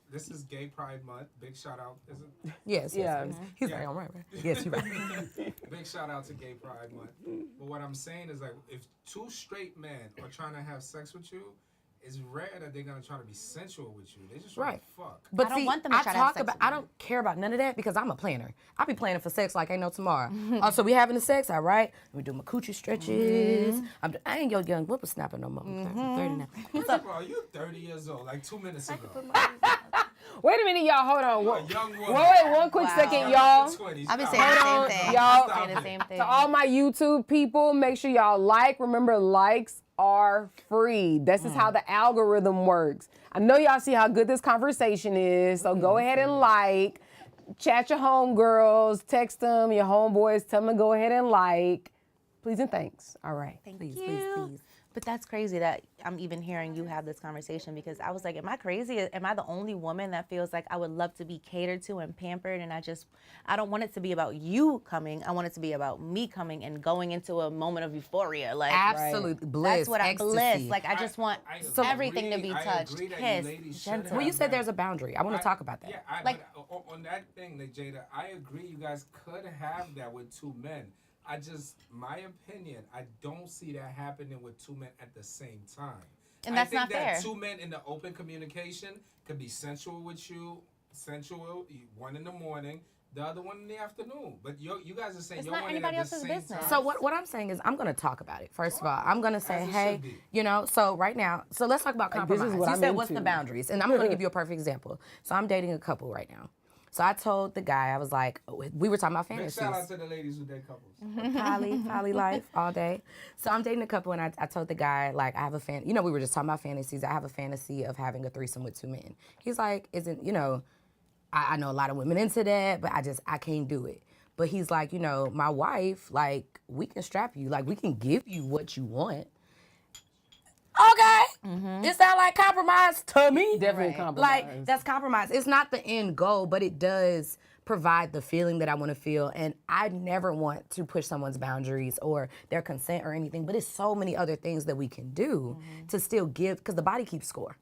B: this is Gay Pride Month. Big shout out. Is it?
E: Yes.
C: Yeah.
E: Yes. He's
B: Yeah.
E: right. I'm right. Yes, you're right.
B: Big shout out to Gay Pride Month. But what I'm saying is like, if 2 straight men are trying to have sex with you, it's rare that they're gonna try to be sensual with you. They just try
E: Right.
B: to fuck.
E: But
D: I don't
E: see,
D: want them to
E: I
D: try to have
E: talk
D: sex
E: about.
D: with
E: I
D: me.
E: don't care about none of that because I'm a planner. I be planning for sex like ain't no tomorrow. Oh, so we having the sex, all right? We do my coochie stretches. I ain't your young whippersnapper no more. I'm 30 now.
B: First of all, you're 30 years old, like 2 minutes ago.
C: Wait a minute, y'all. Hold on.
B: You're a young woman.
C: Wait, one quick second, y'all.
D: I've been saying the
C: on,
D: same thing.
C: y'all.
D: Saying the same thing.
C: To all my YouTube people, make sure y'all like. Remember, likes are free. This is how the algorithm works. I know y'all see how good this conversation is, so go ahead and like. Chat your homegirls, text them, your homeboys, tell them to go ahead and like. Please and thanks. All right.
D: Thank
E: Please,
D: you.
E: please, please.
D: But that's crazy that I'm even hearing you have this conversation, because I was like, am I crazy? Am I the only woman that feels like I would love to be catered to and pampered? And I don't want it to be about you coming. I want it to be about me coming and going into a moment of euphoria. Like,
E: Absolutely. Bliss.
D: that's what I
E: ecstasy.
D: bliss. Like, I just want
B: I
D: everything to
B: agree-
D: be
B: I
D: touched,
B: agree that you
D: kissed,
B: ladies should
D: gentle.
E: Well, you
B: have
E: said
B: that.
E: there's a boundary. I want to talk about that.
B: Yeah,
D: Like-
B: but on that thing, like Jada, I agree. You guys could have that with 2 men. My opinion, I don't see that happening with 2 men at the same time.
D: And that's
B: I
D: not
B: think that
D: fair.
B: 2 men in the open communication could be sensual with you, one in the morning, the other one in the afternoon. But you guys are saying
D: It's
B: you're
D: not
B: wanting
D: anybody
B: at the
D: else's
B: same
D: business.
B: time.
E: So what I'm saying is I'm going to talk about it. First of all, I'm going to say,
B: As it
E: hey,
B: should be.
E: so right now, so let's talk about
C: Like, this is
E: compromise.
C: what
E: You
C: I'm
E: said what's the
C: into.
E: boundaries? And I'm going to give you a perfect example. So I'm dating a couple right now. So I told the guy, I was like, we were talking about
B: Big
E: fantasies.
B: shout out to the ladies who date couples.
E: Poly life all day. So I'm dating a couple, and I told the guy, like, I have a we were just talking about fantasies. I have a fantasy of having a threesome with 2 men. He's like, I know a lot of women into that, but I can't do it. But he's like, my wife, like, we can strap you, like, we can give you what you want. Is that like compromise to me?
C: Definitely
D: Right.
C: compromise.
E: Like, that's compromise. It's not the end goal, but it does provide the feeling that I want to feel. And I never want to push someone's boundaries or their consent or anything, but it's so many other things that we can do to still give, because the body keeps score.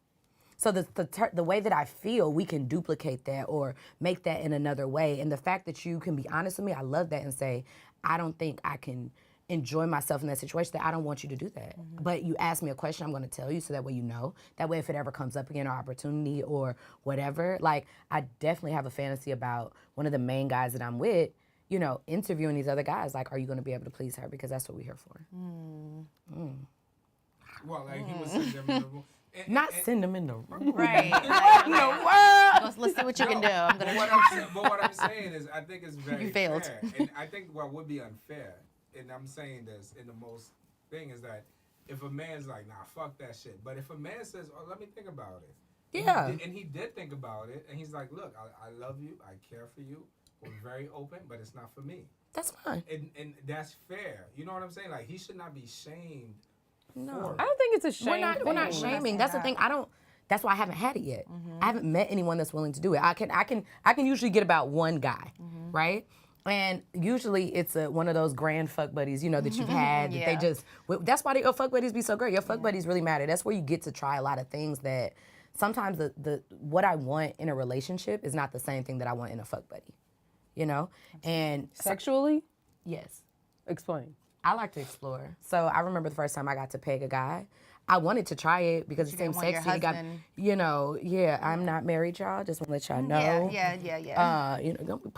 E: So the way that I feel, we can duplicate that or make that in another way. And the fact that you can be honest with me, I love that, and say, I don't think I can enjoy myself in that situation, that I don't want you to do that. But you ask me a question, I'm going to tell you, so that way you know. That way if it ever comes up again, or opportunity or whatever, like, I definitely have a fantasy about one of the main guys that I'm with, you know, interviewing these other guys. Like, are you going to be able to please her? Because that's what we're here for.
B: Well, like he was send them in the room.
E: Not send them in the room.
D: Right.
E: What in the world?
D: Let's see what you can do. I'm
B: But
D: gonna
B: what I'm saying is, I think it's very
D: You failed.
B: fair. And I think what would be unfair, and I'm saying this in the most thing, is that if a man's like, nah, fuck that shit. But if a man says, oh, let me think about it.
E: Yeah.
B: And he did think about it, and he's like, look, I love you, I care for you, we're very open, but it's not for me.
E: That's fine.
B: And that's fair. You know what I'm saying? Like, he should not be shamed.
E: No.
B: for it.
C: I don't think it's a shame.
E: We're not
C: thing.
E: shaming. That's the thing. That's why I haven't had it yet. I haven't met anyone that's willing to do it. I can usually get about one guy, right? And usually it's one of those grand fuck buddies, you know, that you've had. That they just. That's why your fuck buddies be so great. Your fuck buddies really matter. That's where you get to try a lot of things that sometimes the what I want in a relationship is not the same thing that I want in a fuck buddy, you know. And
C: Sexually?
E: yes.
C: Explain.
E: I like to explore. So I remember the first time I got to peg a guy. I wanted to try it because it seemed
D: didn't want your
E: sexy. It got,
D: husband.
E: you know, yeah, I'm not married, y'all. Just want to let y'all know.
D: Yeah.
E: You know, don't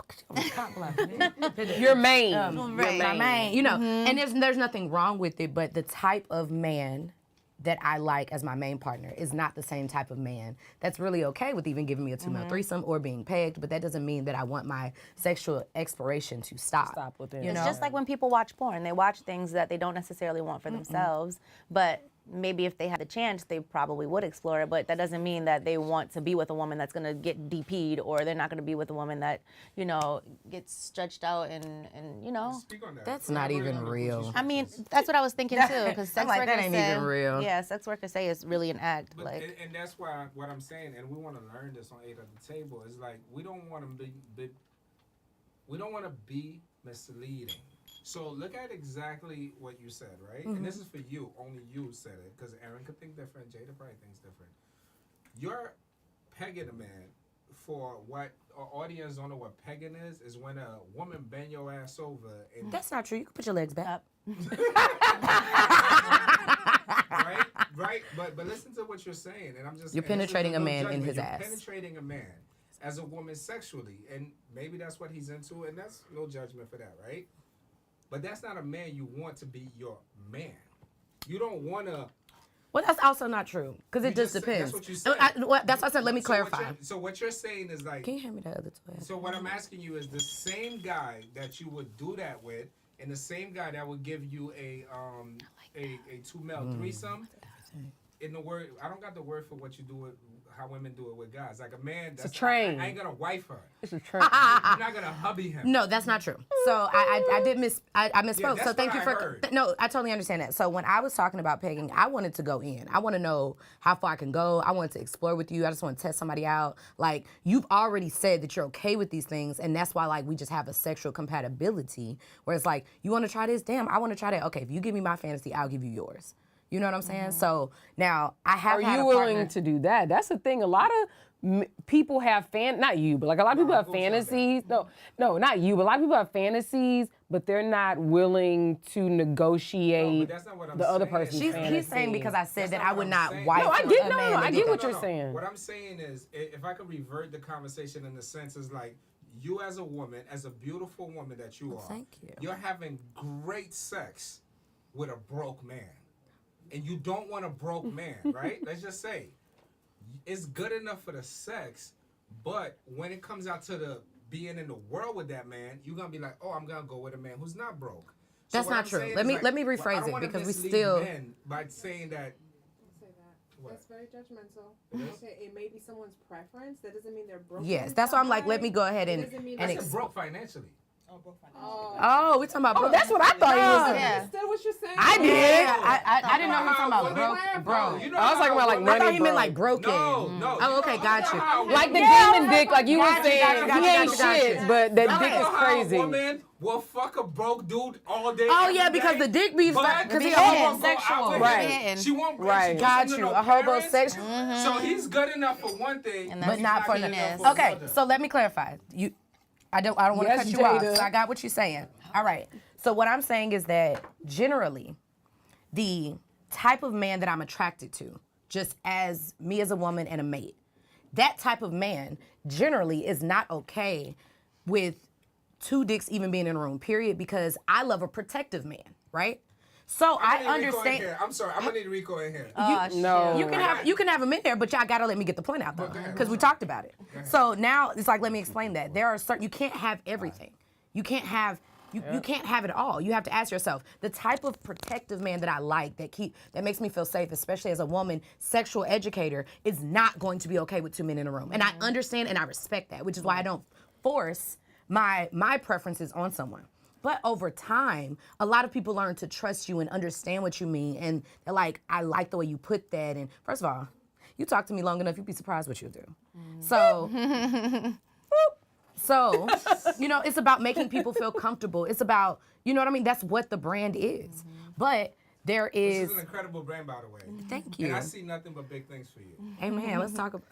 E: cock blocking me.
C: Your main.
D: Right.
E: My man, you know, and there's nothing wrong with it, but the type of man that I like as my main partner is not the same type of man that's really okay with even giving me a two-male threesome or being pegged, but that doesn't mean that I want my sexual exploration to stop.
C: Stop with it.
E: You know?
D: It's just like when people watch porn. They watch things that they don't necessarily want for themselves, but maybe if they had the chance, they probably would explore it, but that doesn't mean that they want to be with a woman that's going to get DP'd, or they're not going to be with a woman that, you know, gets stretched out and you know.
B: Speak on that.
E: That's not even real.
D: I mean, that's what I was thinking too, because sex
E: I'm like,
D: workers
E: that ain't
D: say,
E: even real.
D: yeah, sex workers say it's really an act.
B: But,
D: Like,
B: and that's why what I'm saying, and we want to learn this on 8 at the Table, is like, we don't want to be misleading. So look at exactly what you said, right? And this is for you. Only you said it, because Aaron could think different. Jada probably thinks different. You're pegging a man. For what our audience don't know what pegging is when a woman bend your ass over and
E: That's not true. You can put your legs back.
B: right. But listen to what you're saying, and I'm just
E: You're
B: and this is
E: penetrating a
B: no
E: man in
B: judgment.
E: his
B: You're
E: ass.
B: penetrating a man as a woman sexually, and maybe that's what he's into, and that's no judgment for that, right? But that's not a man you want to be your man. You don't want to.
E: Well, that's also not true, because it
B: You
E: just
B: just said-
E: depends.
B: that's what you said.
E: That's what I said. Let me
B: So what
E: clarify.
B: so what you're saying is like.
E: Can you hand me that other toy?
B: So what I'm asking you is the same guy that you would do that with, and the same guy that would give you a two-male threesome. In the word, I don't got the word for what you do with how women do it with guys. Like a man, that's
C: a train.
B: I ain't gonna wife her.
C: It's a trend.
B: I'm not gonna hubby him.
E: No, that's not true. So I misspoke.
B: Yeah, that's
E: So thank
B: what
E: you
B: I
E: for
B: heard.
E: no. I totally understand that. So when I was talking about pegging, I wanted to go in. I want to know how far I can go. I wanted to explore with you. I just want to test somebody out. Like, you've already said that you're okay with these things, and that's why, like, we just have a sexual compatibility where it's like, you want to try this? Damn, I want to try that. Okay, if you give me my fantasy, I'll give you yours. You know what I'm saying? So now I have.
C: Are
E: had
C: you
E: a
C: willing
E: partner-
C: to do that? That's the thing. A lot of people have not you, but like a lot of people have
B: who said that?
C: fantasies. No, not you, but a lot of people have fantasies, but they're not willing to
B: No,
C: negotiate
B: but that's not what I'm
C: the other
B: saying.
C: person's
E: He's
C: fantasy.
E: saying because I said
B: That's
E: that
B: not
E: I
B: what
E: would
B: I'm
E: not
B: saying.
E: wife
C: No, I
E: a
C: get-
E: man.
C: no,
E: that
C: I
E: did
C: get what
E: that.
C: you're saying.
B: What I'm saying is, if I could revert the conversation in the sense is like, you as a woman, as a beautiful woman that you are,
E: thank you.
B: you're having great sex with a broke man. And you don't want a broke man, right? Let's just say it's good enough for the sex, but when it comes out to the being in the world with that man, you're gonna be like, oh, I'm gonna go with a man who's not broke. So
E: That's
B: what
E: not
B: I'm
E: true.
B: saying
E: Let
B: is
E: me-
B: like,
E: let me
B: well, I
E: rephrase
B: don't
E: it,
B: wanna
E: because we
B: mislead
E: still-
B: men by saying that.
A: Say that.
B: What?
A: That's very judgmental.
B: It is?
A: Okay, it may be someone's preference. That doesn't mean they're broken.
E: Yes, that's why I'm like, let me go ahead
A: It
E: and
A: doesn't mean
E: and
B: I
A: that's
B: said broke financially.
E: Oh, we talking about broke.
C: That's what I thought you was.
D: Yeah.
A: Is that what you're saying?
C: I did.
E: I didn't know he was talking about broke.
B: You know
C: I was talking about like
E: I
C: money.
E: thought he meant
C: broke.
E: like broken.
B: No.
E: Oh, okay, got you.
C: Like the demon dick, like you were
E: Gotcha,
C: saying,
E: gotcha,
C: he ain't
E: gotcha.
C: shit, but that
B: You
C: dick
B: know
C: is
B: how
C: crazy.
B: A woman will fuck a broke dude all day.
E: Oh
B: every
E: yeah, because
B: day,
E: the dick beef's
B: but
E: because
B: she
E: he
B: won't
E: a
B: go out
E: homosexual.
B: with
C: Right.
B: him. She won't.
C: Right.
B: She
E: Got
B: doesn't
E: you,
B: know
E: a
B: parents.
E: homosexual.
B: So he's good enough for one thing,
D: And
E: But
D: that's
E: not for
B: good enough
D: penis.
B: for
E: Okay,
B: another.
E: so let me clarify. I don't want to
C: Yes,
E: cut you off.
C: Jada.
E: So I got what you're saying. All right. So what I'm saying is that generally, the type of man that I'm attracted to, just as me as a woman and a mate, that type of man generally is not okay with two dicks even being in a room. Period. Because I love a protective man, right? So I
B: need Rico in
E: understand.
B: here. I'm sorry. I'm gonna need Rico in here.
C: No.
E: You can have him in there, but y'all gotta let me get the point out though, because we talked about it. So now it's like, let me explain that. There are certain, you can't have everything. You can't have you can't have it all. You have to ask yourself, the type of protective man that I like, that makes me feel safe, especially as a woman, sexual educator, is not going to be okay with two men in a room. And I understand and I respect that, which is why I don't force my preferences on someone. But over time, a lot of people learn to trust you and understand what you mean. And they're like, I like the way you put that. And first of all, you talk to me long enough, you'd be surprised what you'll do. So, it's about making people feel comfortable. It's about, you know what I mean? That's what the brand is. But there
B: This
E: is.
B: is an incredible brand, by the way.
E: Thank you.
B: And I see nothing but big things for you.
E: Amen. Let's talk about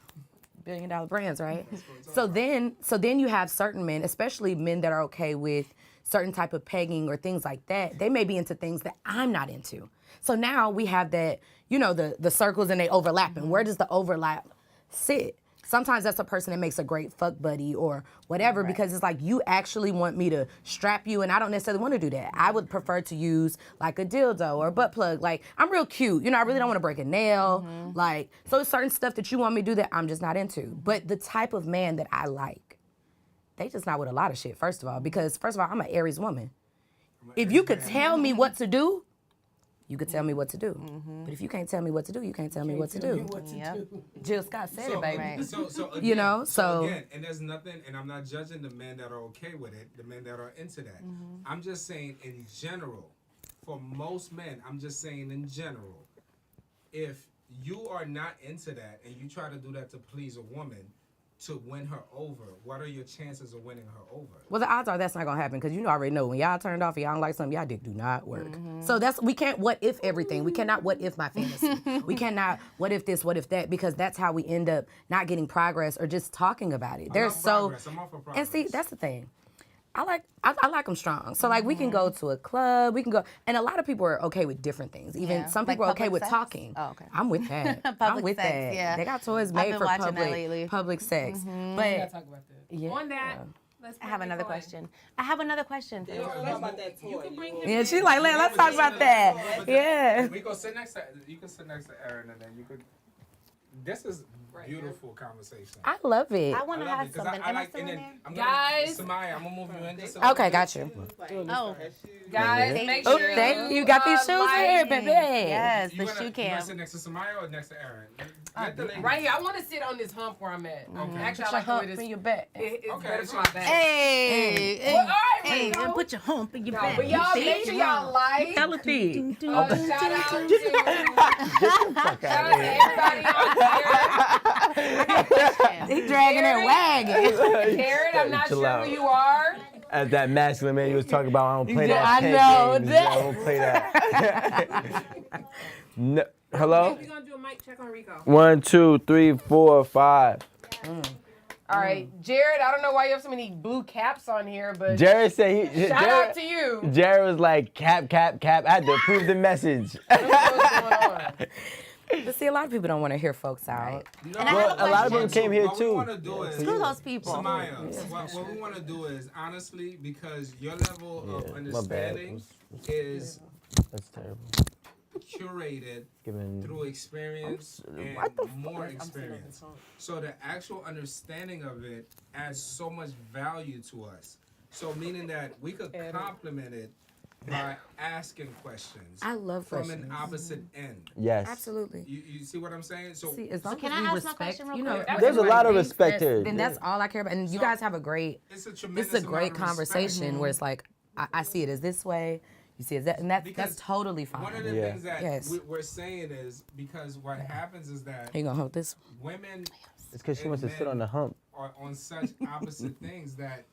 E: billion-dollar brands, right? So then you have certain men, especially men that are okay with certain type of pegging or things like that. They may be into things that I'm not into. So now we have that, the circles and they overlap. And where does the overlap sit? Sometimes that's a person that makes a great fuck buddy or whatever, because it's like, you actually want me to strap you, and I don't necessarily want to do that. I would prefer to use like a dildo or a butt plug. Like, I'm real cute. I really don't want to break a nail. Like, so it's certain stuff that you want me to do that I'm just not into. But the type of man that I like, they just not with a lot of shit, first of all, because first of all, I'm an Aries woman. If you could tell me what to do, you could tell me what to do. But if you can't tell me what to do, you can't tell me what to do. Jill Scott said it, baby.
D: Right.
B: So again,
E: so
B: again, and there's nothing, and I'm not judging the men that are okay with it, the men that are into that. I'm just saying in general, for most men, I'm just saying in general, if you are not into that and you try to do that to please a woman, to win her over, what are your chances of winning her over?
E: Well, the odds are that's not gonna happen, because you already know when y'all turned off and y'all don't like something, y'all dick do not work. So we can't what if everything. We cannot what if my fantasy. We cannot what if this, what if that, because that's how we end up not getting progress or just talking about it.
B: I'm all for progress.
E: And see, that's the thing. I like them strong. So like we can go to a club, we can go, and a lot of people are okay with different things. Even some
D: Like
E: people are okay
D: public
E: with
D: sex?
E: talking.
D: Oh, okay.
E: I'm with that. I'm
D: Public
E: with
D: sex,
E: that.
D: yeah.
E: They got toys
D: I've
E: made
D: been
E: for
D: watching that lately.
E: public sex.
C: We
E: But
C: gotta talk about that.
E: yeah.
A: On that, let's
D: I have another question. I have another question. For you.
A: You can bring him
E: Yeah, she's like, let's talk about that. Yeah.
B: We go sit next to. You can sit next to Aaron, and then you could. This is beautiful conversation.
E: I love it.
D: I want to
B: love
D: have
B: it, 'cause
D: something.
B: I
D: Am I
B: like,
D: still
B: and
D: in
B: then
D: there?
B: I'm
A: Guys.
B: gonna, Samaya, I'm gonna move you in just a little
E: Okay,
B: bit.
E: got you.
D: Oh,
A: guys, make
E: Oh,
A: sure
E: thank you. Got these shoes here, baby.
D: yes,
B: You
D: the
B: wanna,
D: shoe
B: you wanna
D: cam.
B: sit next to Samaya or next to Aaron? Let the ladies-
C: Right here, I want to sit on this hump where I'm at.
B: Okay.
C: Actually, I
E: Put your
C: like the way
E: hump
C: this.
E: in your back.
C: It's
B: Okay,
C: better for
B: so-
C: my back.
D: Hey,
C: Well, all right,
D: hey,
C: Rico.
D: put your hump in your
C: No,
D: back.
C: but y'all make sure y'all like.
E: Hella thick.
C: Shout out to everybody on here.
E: He dragging that wagon.
C: Carrot, I'm not
F: Chill
C: sure
F: out.
C: who you are.
F: As that masculine man you was talking about, I don't play that.
E: I
F: peg
E: know
F: games,
E: that.
F: I don't play that. No, hello?
A: We're gonna do a mic check on Rico.
F: 1, 2, 3, 4, 5.
C: All right, Jared, I don't know why you have so many blue caps on here, but
F: Jared said he.
C: shout out to you.
F: Jared was like, cap, cap, cap. I had to approve the message.
C: What's going on?
E: But see, a lot of people don't want to hear folks out.
B: You know
D: And I
B: what?
D: have a
F: a lot of people
D: question.
F: came here
B: What we
F: too.
B: want to do is
D: Screw those people.
B: Samaya, what we want to do is honestly, because your level of
F: My bad.
B: understanding is
F: That's terrible.
B: curated
F: Giving.
B: through experience and more experience. So the actual understanding of it adds so much value to us. So meaning that we could complement it by asking questions.
E: I love
B: from
E: questions.
B: an opposite end.
F: Yes.
E: Absolutely.
B: You see what I'm saying? So
E: See, as long
D: can
E: as
D: I
E: we
D: ask my
E: respect,
D: question real
E: you know,
D: quick?
E: what
F: There's a
E: everybody
F: lot of
E: thinks,
F: respect here.
E: Then that's all I care about. And you guys have a great.
B: it's a tremendous
E: It's a great
B: amount of respect.
E: conversation where it's like, I see it as this way, you see it as that, and that's
B: Because
E: totally fine.
B: One of the
F: Yeah.
B: things that
E: Yes.
B: we're saying is because what happens is that
E: You gonna hold this?
B: women
F: It's because she wants to sit on the hump.
B: are on such opposite things that.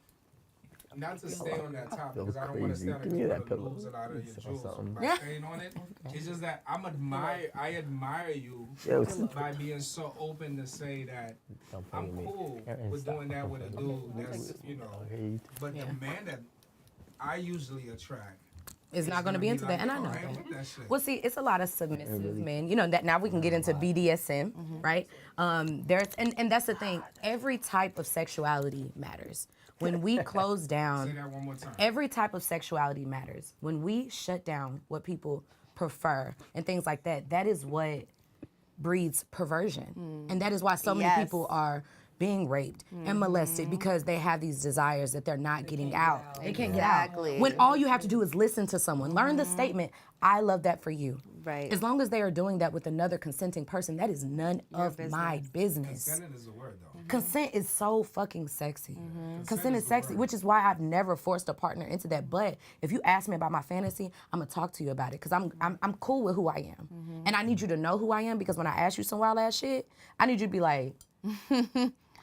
B: Not to stay on that topic because I don't want to
F: crazy.
B: stay on it
F: Give me
B: because
F: that
B: you're gonna
F: pillow.
B: lose a lot of your
F: It's
B: jewels
F: something.
B: by staying on it. It's just that I admire you
F: Yeah, it's-
B: by being so open to say that
F: Don't play
B: I'm
F: with me.
B: cool
F: Aaron,
B: with
F: stop.
B: doing that with a dude that's
F: Okay.
B: but the man that I usually attract
E: It's not gonna be into that, and I know
B: I ain't
E: that.
B: with that shit.
E: Well, see, it's a lot of submissive men. You know that now we can get into BDSM, right? There's and that's the thing. Every type of sexuality matters. When we close
B: Say
E: down,
B: that one more time.
E: every type of sexuality matters. When we shut down what people prefer and things like that, that is what breeds perversion, and that is why so many
D: Yes.
E: people are being raped and molested because they have these desires that they're not getting out. They can't get out.
D: Exactly.
E: When all you have to do is listen to someone, learn the statement, I love that for you.
D: Right.
E: As long as they are doing that with another consenting person, that is none of my business.
B: Consent is the word though.
E: Consent is so fucking sexy. Consent is sexy, which is why I've never forced a partner into that. But if you ask me about my fantasy, I'm gonna talk to you about it because I'm cool with who I am, and I need you to know who I am because when I ask you some wild ass shit, I need you to be like,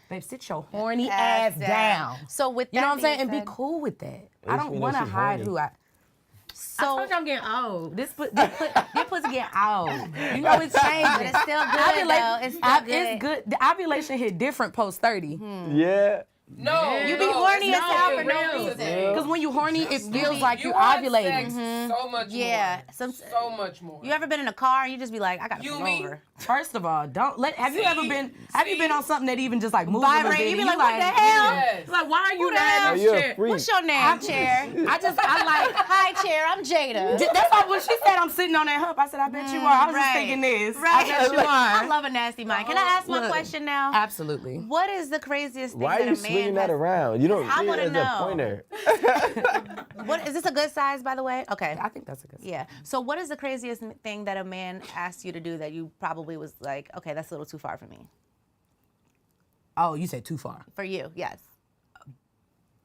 E: babe, sit your horny ass down.
D: So with
E: You know
D: that
E: what I'm saying,
D: being
E: and be
D: said-
E: cool with that.
F: At
E: I
F: least
E: don't
F: we know
E: want to
F: she's
E: hide
F: horny.
E: who I. I
D: So
E: told you I'm getting old. This pussy getting old. You know it's changing.
D: but it's still good though. It's still good.
E: It's good. The ovulation hit different post 30.
F: Yeah.
C: No,
D: You be horny as hell for no reason.
E: Because when you horny, it feels like you
C: want
E: ovulating.
C: sex so much
D: Yeah.
C: more. So much more.
D: You ever been in a car and you just be like, I gotta
C: You
D: pull
C: mean?
D: over.
E: First of all, don't let. Have you ever been? Have you been on something that even just like moves?
D: Vibrate,
E: a little bit
D: you be
E: and
D: like, what the hell?
C: Yes.
E: Like, why are you
D: Who the
E: not
D: hell?
E: in
F: You're
E: this
F: a
E: shit?
F: freak.
D: What's your name, Chair?
E: I like.
D: Hi, Chair. I'm Jada.
E: That's why when she said I'm sitting on that hump, I said I bet you are. I was just
D: right.
E: thinking this.
D: Right.
E: I bet you
D: I
E: are.
D: love a nasty mind. Can I ask my
E: Look.
D: question now?
E: Absolutely.
D: What is the craziest thing
F: Why
D: that
F: are you
D: a man
F: swinging that
D: has?
F: around? You don't
D: I
F: see it
D: wanna
F: as
D: know.
F: a pointer.
D: What is this a good size, by the way? Okay.
E: I think that's a good.
D: Yeah. So what is the craziest thing that a man asked you to do that you probably was like, okay, that's a little too far for me?
E: Oh, you said too far.
D: For you, yes.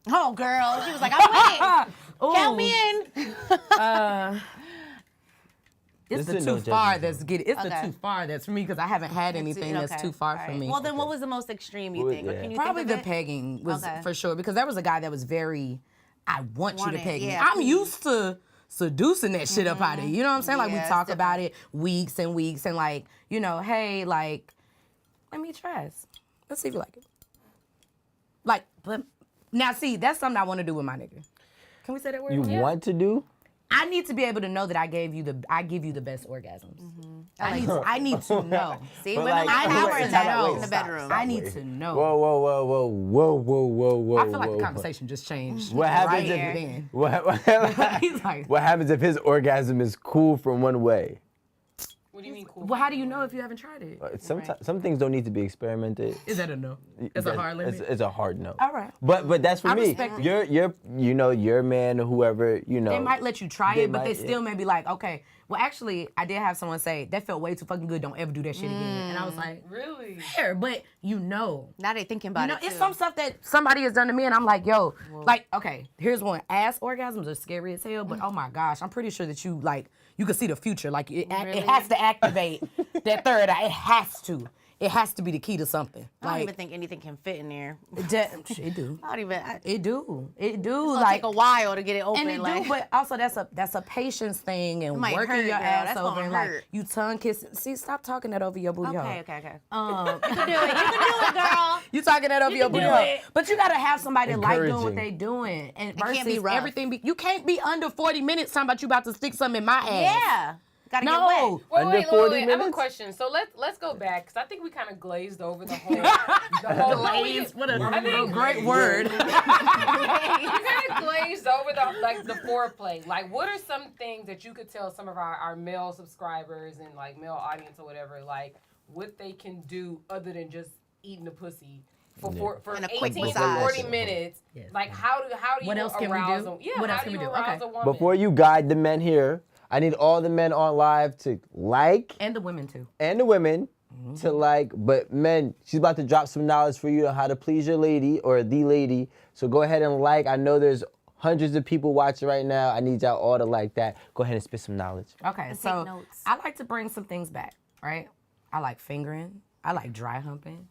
D: Oh, girl. She was like, I'm winning. Count me in.
E: It's
F: This
E: the
F: is
E: too
F: no
E: far
F: judgment.
E: that's getting. It's
D: Okay.
E: the too far that's for me because I haven't had anything that's
D: Okay.
E: too far
D: All
E: for
D: right.
E: me.
D: Well, then what was the most extreme you
F: Well,
D: think? Or
F: yeah.
D: can you
E: Probably
D: think
E: the
D: of it?
E: pegging was
D: Okay.
E: for sure because there was a guy that was very, I want you
D: Want
E: to
D: it,
E: peg me.
D: yeah,
E: I'm
D: please.
E: used to seducing that shit up out of you. You know what I'm saying? Like
D: Yeah,
E: we
D: it's
E: talk
D: different.
E: about it weeks and weeks and like, you know, hey, like, let me try this. Let's see if you like it. Like, but now see, that's something I want to do with my nigga. Can we say that word?
F: You want to do?
E: I need to be able to know that I give you the best orgasms. I need to know.
D: See,
F: But
D: women
F: like-
D: like
E: I
D: power
E: need
D: in
E: to
D: that
E: know.
D: in the bedroom.
E: I need to know.
F: Whoa, whoa, whoa, whoa, whoa, whoa, whoa, whoa.
E: I feel like
F: whoa.
E: the conversation just changed.
F: What happens
E: right
F: if
E: then.
F: what,
E: He's like,
F: what happens if his orgasm is cool from one way?
C: What do you mean cool?
E: well, how do you know if you haven't tried it?
F: Some things don't need to be experimented.
E: Is that a no? It's a hard limit.
F: It's a hard no.
E: All right.
F: But that's for
E: I
F: me.
E: respect it.
F: You're your man or whoever, you know.
E: They might let you try
F: They
E: it, but they
F: might,
E: still may be like, okay. Well, actually, I did have someone say that felt way too fucking good. Don't ever do that shit again. And I was like,
C: Really?
E: fair, but you know.
D: Now they thinking about
E: You know,
D: it
E: it's
D: too.
E: some stuff that somebody has done to me, and I'm like, yo, like, okay, here's one. Ass orgasms are scary as hell, but oh my gosh, I'm pretty sure that you can see the future. Like, it has to activate that third eye. It has to. It has to be the key to something.
D: I don't
E: Like,
D: even think anything can fit in there.
E: it do.
D: I don't even.
E: It do. It do.
D: It's gonna
E: Like,
D: take a while to get it open.
E: and it
D: like,
E: do, but also that's a patience thing and
D: might
E: working
D: hurt,
E: your
D: girl.
E: ass
D: That's
E: over
D: gonna
E: and like
D: hurt.
E: you tongue kiss. See, stop talking that over your booty hole.
D: okay. You can do it. You can do it, girl.
E: You talking that over your booty
D: do
E: hole.
D: it.
E: But you gotta have somebody that like doing what
F: Encouraging.
E: they doing. And
D: can't
E: versus
D: be rough.
E: everything you can't be under 40 minutes talking about you about to stick something in my ass.
D: Yeah. Gotta
E: No.
D: get wet.
C: Wait,
F: Under
C: wait,
F: 40
C: I have a
F: minutes?
C: question. So let's go back because I think we kind of glazed over the whole.
E: Glazed, what a
C: I think-
E: great word.
C: You kind of glazed over the foreplay. Like, what are some things that you could tell some of our male subscribers and like male audience or whatever, like what they can do other than just eating the pussy for
D: And a quick
C: 18 to
D: massage.
C: 40 minutes.
E: Yes.
C: Like how do you
E: What else can we
C: arouse
E: do?
C: them? Yeah,
E: What else
C: how
E: can
C: do
E: we
C: you
E: do?
C: arouse
E: Okay.
C: a woman?
F: Before you guide the men here, I need all the men on live to like
E: And the women too.
F: and the women to like, but men, she's about to drop some knowledge for you on how to please your lady or the lady. So go ahead and like. I know there's hundreds of people watching right now. I need y'all all to like that. Go ahead and spit some knowledge.
E: Okay,
D: And
E: so
D: take notes.
E: I like to bring some things back, right? I like fingering. I like dry humping.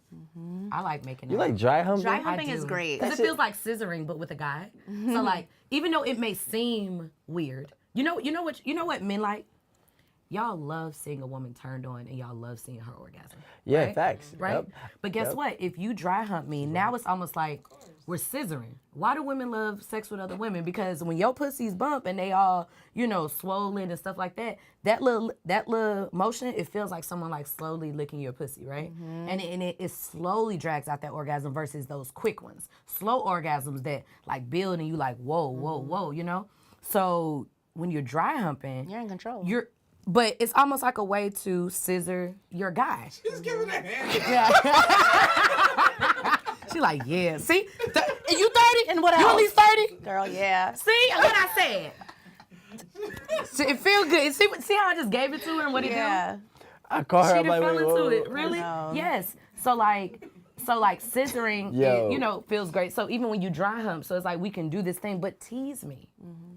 E: I like making
F: You
E: out.
F: like dry humping?
D: Dry humping is great.
E: Because it feels like scissoring, but with a guy. So like, even though it may seem weird, you know what men like? Y'all love seeing a woman turned on, and y'all love seeing her orgasm.
F: Yeah,
E: right?
F: facts.
E: Right?
F: Yep.
E: But guess
F: Yep.
E: what? If you dry hump me, now it's almost like we're scissoring. Why do women love sex with other women? Because when your pussies bump and they all, swollen and stuff like that, that little motion, it feels like someone like slowly licking your pussy, right? And it slowly drags out that orgasm versus those quick ones. Slow orgasms that like build and you like, whoa, whoa, whoa, So when you're dry humping,
D: You're in control.
E: but it's almost like a way to scissor your guy.
B: Just give it a hand.
E: She like, yeah. See, you 30
D: And what
E: You at
D: else?
E: least 30.
D: Girl, yeah.
E: See what I said. See, it feel good. See how I just gave it to her and what it
D: Yeah.
F: I call her.
E: do? She
F: I'm
E: done
F: like,
E: fell
F: wait,
E: into
F: whoa,
E: it.
F: whoa.
E: Really?
D: No.
E: Yes. So like scissoring,
F: Yo.
E: feels great. So even when you dry hump, so it's like we can do this thing, but tease me.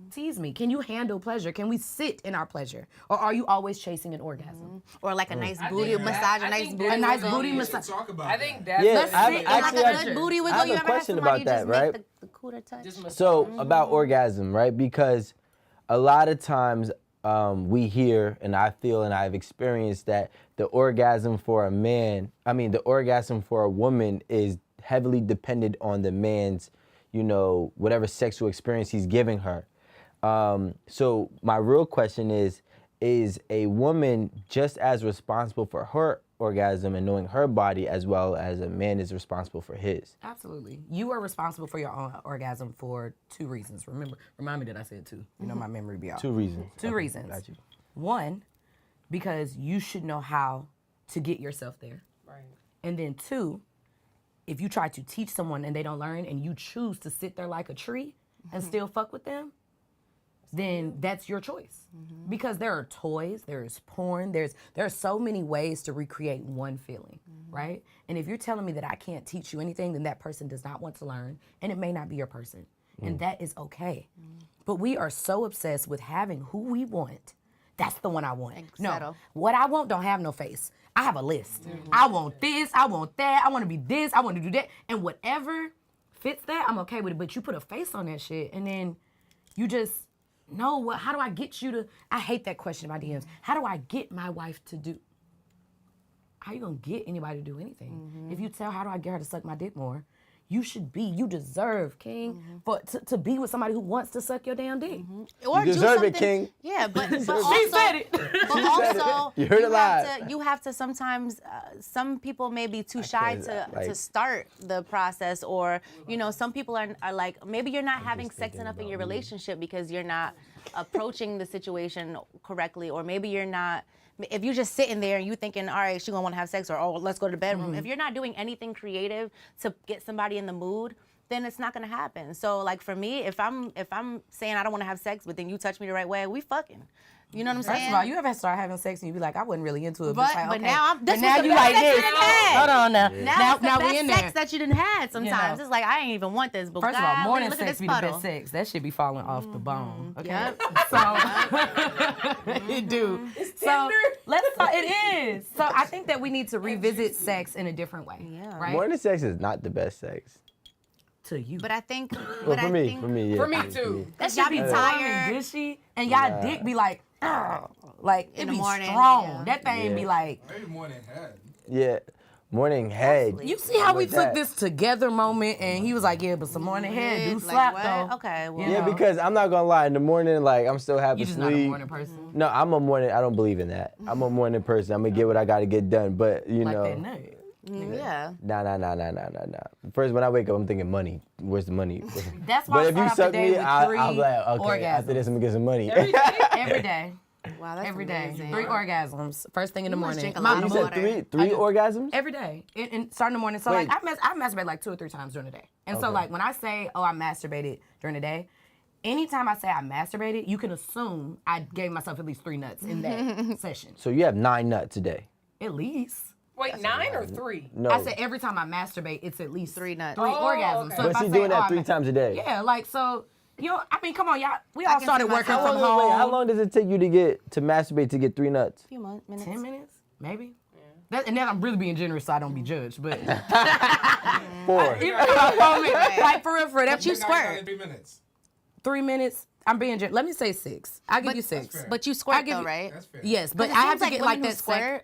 E: Tease me. Can you handle pleasure? Can we sit in our pleasure? Or are you always chasing an orgasm?
D: Or like a nice booty massage, a nice booty
E: A nice
D: wiggle.
E: booty
B: We
E: massage.
B: should talk about
C: I
B: that.
C: think that's
F: Yeah,
E: Let's
F: I've
E: sit in
D: Like
F: actually
D: a
F: have-
D: good booty
F: I
D: wiggle.
F: have
D: You
F: a
D: ever had
F: question
D: somebody
F: about that,
D: just
F: right?
D: make the cooter touch?
F: So about orgasm, right? Because a lot of times we hear, and I feel, and I've experienced that the orgasm for a woman is heavily dependent on the man's, whatever sexual experience he's giving her. So my real question is a woman just as responsible for her orgasm and knowing her body as well as a man is responsible for his?
E: Absolutely. You are responsible for your own orgasm for 2 reasons. Remind me that I said 2. My memory be off.
F: 2 reasons.
E: 2
F: Okay,
E: reasons.
F: got you.
E: 1, because you should know how to get yourself there.
C: right.
E: And then 2, if you try to teach someone and they don't learn and you choose to sit there like a tree and still fuck with them, then that's your choice. Because there are toys, there's porn, there are so many ways to recreate one feeling, right? And if you're telling me that I can't teach you anything, then that person does not want to learn, and it may not be your person. And that is okay. But we are so obsessed with having who we want. That's the one I want. No,
D: settle.
E: what I want don't have no face. I have a list. I want this, I want that, I want to be this, I want to do that. And whatever fits that, I'm okay with it. But you put a face on that shit, and then you just, no, how do I get you to, I hate that question in my DMs. How do I get my wife to do? How you gonna get anybody to do anything? If you tell how do I get her to suck my dick more, you deserve, King, to be with somebody who wants to suck your damn dick.
D: Or
F: You
D: do
F: deserve it,
D: something-
F: King.
D: Yeah, but also,
E: She said it.
D: But also,
F: You heard it live.
D: You have to sometimes. Some people may be too shy
F: can't,
D: to
F: like-
D: start the process, or some people are like, maybe you're not having sex enough in your relationship because you're not approaching the situation correctly, or maybe you're not. If you're just sitting there and you thinking, all right, she's gonna want to have sex, or oh, let's go to the bedroom. If you're not doing anything creative to get somebody in the mood, then it's not gonna happen. So like for me, if I'm saying I don't want to have sex, but then you touch me the right way, we fucking. You know what I'm saying?
E: First of all, you ever start having sex and you be like, I wasn't really into it.
D: But-
E: it's like,
D: but
E: okay.
D: now I'm- this
E: But now
D: was the
E: you
D: best
E: like
D: sex
E: this.
D: I done had.
E: Hold on now.
D: Now it's the
E: now we
D: best
E: in
D: sex
E: there.
D: that you didn't had sometimes.
E: know.
D: It's like, I ain't even want this, but
E: First of all,
D: golly,
E: morning
D: look at
E: sex
D: this
E: be
D: puddle.
E: the best sex. That shit be falling off the bone. Okay.
D: Yep.
E: So it do. So let's talk. It is. So I think that we need to revisit sex in a different way.
D: Yeah.
E: Right.
F: Morning sex is not the best sex.
E: To you.
D: But I think,
F: Well, for me, yeah.
C: For me too.
E: that
D: y'all
E: shit be
D: be
E: warm
D: tired.
E: and gushy, and y'all dick be like, like it
D: In the
E: be
D: morning,
E: strong.
D: yeah.
E: That thing be
F: Yeah.
E: like.
B: Maybe morning head.
F: Yeah. Morning head.
E: You see how we
F: Like
E: took
F: that.
E: this together moment, and he was like, "Yeah, but some morning head do
D: Like,
E: slap
D: what?
E: though."
D: Okay, well.
E: You
F: Yeah,
E: know.
F: because I'm not gonna lie, in the morning, like I'm still half
E: You just
F: asleep.
E: not a morning person.
F: No, I'm a morning. I don't believe in that. I'm a morning person. I'm gonna get what I gotta get done. But you
E: Like
F: know,
E: that nut.
D: Yeah.
F: nah. First, when I wake up, I'm thinking money. Where's the money?
E: That's why
F: But
E: I
F: if you
E: start off
F: suck
E: the day
F: me,
E: with
F: I'll
E: 3
F: be like, okay. After
E: orgasms.
F: this, I'm gonna get some money.
E: Every day.
D: Wow, that's
E: Every day.
D: amazing.
E: 3 orgasms. First thing in the
D: You must
E: morning.
D: drink a lot
F: You
D: of
F: said
D: water.
F: three orgasms?
E: Every day. And start in the morning. So
F: Wait.
E: like I masturbate like 2 or 3 times during the day. And so
F: Okay.
E: like when I say, oh, I masturbated during the day, anytime I say I masturbated, you can assume I gave myself at least 3 nuts in that session.
F: So you have 9 nuts a day.
E: At least.
C: Wait, 9 or 3?
F: No.
E: I said every time I masturbate, it's at least
D: 3 nuts.
E: 3
C: Oh,
E: orgasms.
C: okay.
E: So
F: But
E: if I
F: she's
E: say,
F: doing that
E: I
F: 3
E: ma-
F: times a day.
E: Yeah, like so, I mean, come on, y'all. We all
D: can
E: started
D: see
E: working
D: myself.
E: from
F: Wait,
E: home.
F: how long does it take you to masturbate to get 3 nuts?
D: A few minutes.
E: 10 minutes, maybe. And then I'm really being generous, so I don't be judged. But
F: 4.
E: like for real, that's
D: you
B: I got
D: squirt.
B: 3 minutes.
E: 3 minutes. I'm being generous. Let me say 6. I'll give you 6.
B: fair.
D: But you
E: I
D: squirt
E: give
D: though,
E: you-
D: right?
B: That's fair.
E: Yes, but
D: It
E: I have
D: seems
E: to get like
D: women who
E: that
D: squirt.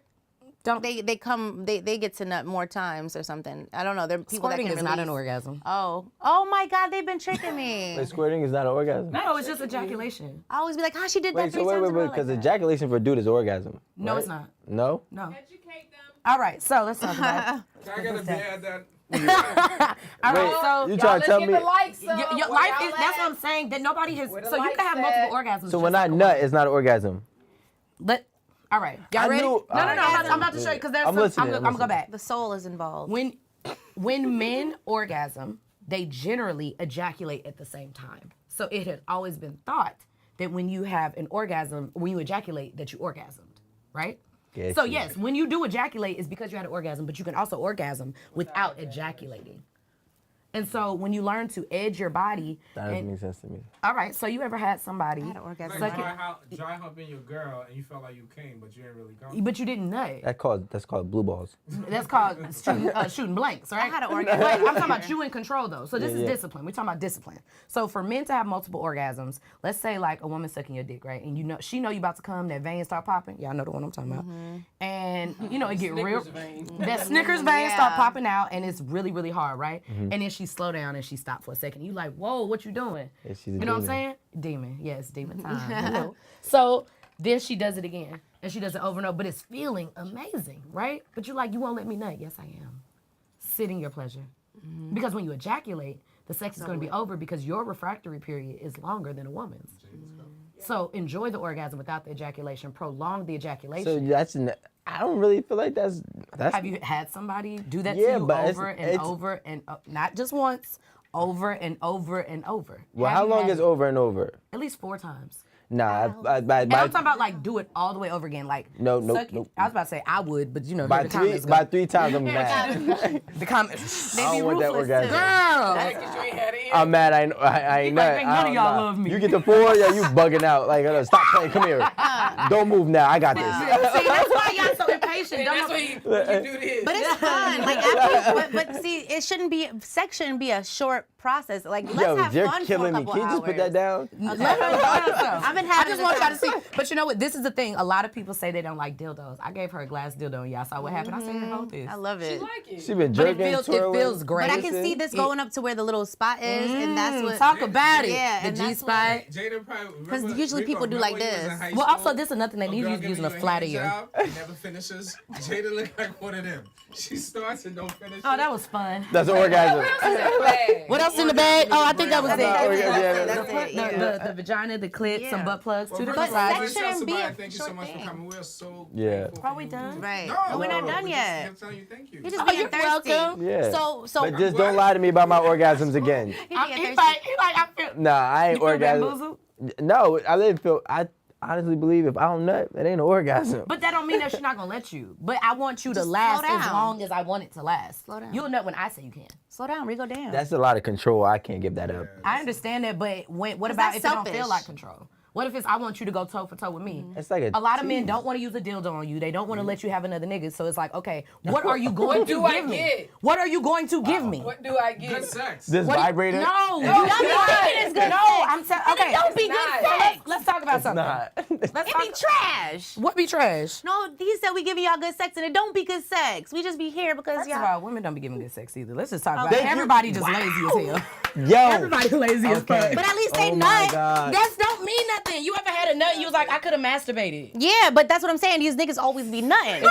E: Don't
D: They get to nut more times or something. I don't know. There are people
E: squirting
D: that
E: is
D: can
E: not an
D: release-
E: orgasm.
D: Oh my God, they've been tricking me.
F: Wait, squirting is not an orgasm?
E: No, it's just ejaculation.
D: I always be like, she did that
F: Wait,
D: 3
F: so
D: times in a row
F: because
D: like that.
F: ejaculation for a dude is orgasm.
E: No,
F: right?
E: it's not.
F: No?
E: No.
A: Educate them.
E: All right, so let's talk about it.
B: Can I get a beer at that?
E: All right,
F: Wait,
E: so
F: you trying to tell me?
C: the lights
E: your
C: up.
E: your
C: Where
E: life
C: y'all
E: is, that's what
C: at?
E: I'm saying, that nobody has,
C: Where the
E: so you
C: lights
E: can have
C: at?
E: multiple orgasms.
F: So
E: just
F: when I
E: like a
F: nut,
E: woman.
F: it's not an orgasm.
E: All right, y'all
F: I
E: ready?
F: knew-
E: No, I'm
F: alright.
E: about to show you, because there's
F: I'm
E: some,
F: listening,
E: I'm
F: I'm
E: gonna go
F: listening.
E: back.
D: The soul is involved.
E: When men orgasm, they generally ejaculate at the same time. So it had always been thought that when you have an orgasm, when you ejaculate, that you orgasmed, right?
F: Get
E: So
F: you.
E: yes, when you do ejaculate, it's because you had an orgasm, but you can also orgasm without ejaculating. And so when you learn to edge your body,
F: That doesn't
E: and,
F: make sense to me.
E: all right, so you ever had somebody,
D: I had an orgasm.
B: Like
E: Suck it.
B: dry humping your girl and you felt like you came, but you didn't really come.
E: but you didn't nut.
F: That's called blue balls.
E: That's called shooting blanks, right?
D: I had an
E: But
D: orgasm.
E: I'm talking about you in control, though. So this is
F: yeah.
E: discipline. We're talking about discipline. So for men to have multiple orgasms, let's say like a woman sucking your dick, right? And she know you about to come, that vein start popping. Y'all know the one I'm talking about. And it get real. That Snickers vein start
D: Yeah.
E: popping out, and it's really, really hard, right? And then she slow down and she stop for a second. You like, whoa, what you doing?
F: Yeah, she's a
E: You know what I'm
F: demon.
E: saying? Demon. Yes, demon time. You know. So then she does it again. And she does it over and over. But it's feeling amazing, right? But you're like, you won't let me nut. Yes, I am. Sit in your pleasure. Because when you ejaculate, the sex is going to be over because your refractory period is longer than a woman's. So enjoy the orgasm without the ejaculation. Prolong the ejaculation.
F: So I don't really feel like that's.
E: Have you had somebody do that
F: Yeah,
E: to you
F: but
E: over and over and not just once, over and over and over?
F: Well,
E: Have
F: how
E: you
F: long
E: had
F: is
E: it?
F: over and over?
E: At least 4 times.
F: Nah,
E: And I'm talking about like do it all the way over again. Like
F: No, nope,
E: suck it.
F: nope.
E: I was about to say I would, but
F: by
E: the
F: three
E: comments
F: by
E: go.
F: 3 times I'm mad.
E: The comments.
D: They
F: I
D: be
F: don't want that
D: ruthless
F: orgasm.
D: too.
E: Girl,
F: I'm mad. I ain't
E: like,
F: nut.
E: "Ain't
F: I
E: none of
F: don't
E: y'all
F: know.
E: love me."
F: You get the 4, yeah, you bugging out. Like, stop playing. Come here. Don't move now. I got this.
E: see, that's why y'all so impatient.
C: That's what you do this.
D: But it's fun. Like after, but see, it shouldn't be. Sex shouldn't be a short process. Like let's
F: Yo,
D: have
F: you're
D: fun
F: killing
D: for a
F: me.
D: couple
F: Can you just put that
D: hours.
F: down?
D: I've been
E: I
D: having.
E: just want y'all to see. But you know what? This is the thing. A lot of people say they don't like dildos. I gave her a glass dildo and y'all saw what happened. I said, here, hold this.
D: I love it.
C: like it.
F: She been
E: But
F: jerking,
E: it
F: twirling.
E: feels great.
D: But I can see this going up to where the little spot is, and that's what.
E: Talk about it.
D: Yeah,
E: the
D: and
E: G
D: that's
E: spot.
B: Jada probably.
D: 'Cause
B: remember-
D: usually
B: Rico,
D: people do
B: remember
D: like
B: when you was in
D: this.
B: high
E: Well,
B: school?
E: also this is another thing.
B: A
E: He's
B: girl
E: using
B: giving
E: a
B: you
E: flatter
B: hand
E: you.
B: job and never finishes. Jada look like one of them. She starts and don't finish.
E: Oh, that was fun.
F: That's an orgasm.
E: What else in the bag? Oh, I think that was
B: That's
E: it.
B: not
F: orgasm.
D: That's it, yeah.
E: The vagina, the clit, some
D: Yeah.
E: butt plugs, 2 different
D: But
E: sizes.
D: sex shouldn't be a
B: Thank you so
D: short
B: much for
D: thing.
B: coming. We're so
F: Yeah.
B: grateful for
E: Are we
B: you.
E: done?
D: Right.
B: No,
D: We're not
B: no,
D: done
B: we
D: yet.
B: Just telling you thank you.
D: You're just being
E: you're
D: thirsty.
E: welcome.
F: Yeah.
D: So
F: But just don't lie to me about my orgasms again.
D: He
E: He
D: being
E: like,
D: thirsty.
E: I feel.
F: Nah, I ain't
E: You feel
F: orgasm.
E: bamboozled?
F: No, I didn't feel. I honestly believe if I don't nut, it ain't an orgasm.
E: But that don't mean that she's not gonna let you. But I want you to
D: Just
E: last
D: slow
E: as
D: down.
E: long as I want it to last.
D: Slow down.
E: You'll nut when I say you can.
D: Slow down, Rico. Damn.
F: That's a lot of control. I can't give that up.
E: I understand that, but what
D: 'Cause
E: about
D: that's
E: if it don't feel
D: selfish.
E: like control? What if it's I want you to go toe for toe with me?
F: It's like
E: A lot of men
F: tease.
E: don't want to use a dildo on you. They don't want to let you have another nigga. So it's like, okay, what are you going
C: What
E: to
C: do I
E: give me?
C: get?
E: What are you going to give me?
C: What do I
B: Good
C: get?
B: sex.
F: This
E: What do you-
F: vibrator.
E: No,
C: No,
E: you
C: it's
E: don't
C: not.
E: think it is good. No, I'm telling. Okay,
D: don't be
C: It's
D: good
C: not.
D: sex.
E: let's talk about something.
F: Nah.
E: Let's
D: It be
E: talk.
D: trash.
E: What be trash?
D: No, he said we giving y'all good sex, and it don't be good sex. We just be here because
E: First of
D: y'all.
E: all, women don't be giving good sex either. Let's just talk about
D: Okay.
E: it. Everybody just lazy as hell.
F: Yo.
E: Everybody lazy as fuck.
D: But at least they
F: Oh my
D: nut.
F: God.
E: That don't mean nothing. You ever had a nut and you was like, I could have masturbated.
D: Yeah, but that's what I'm saying. These niggas always be nutting.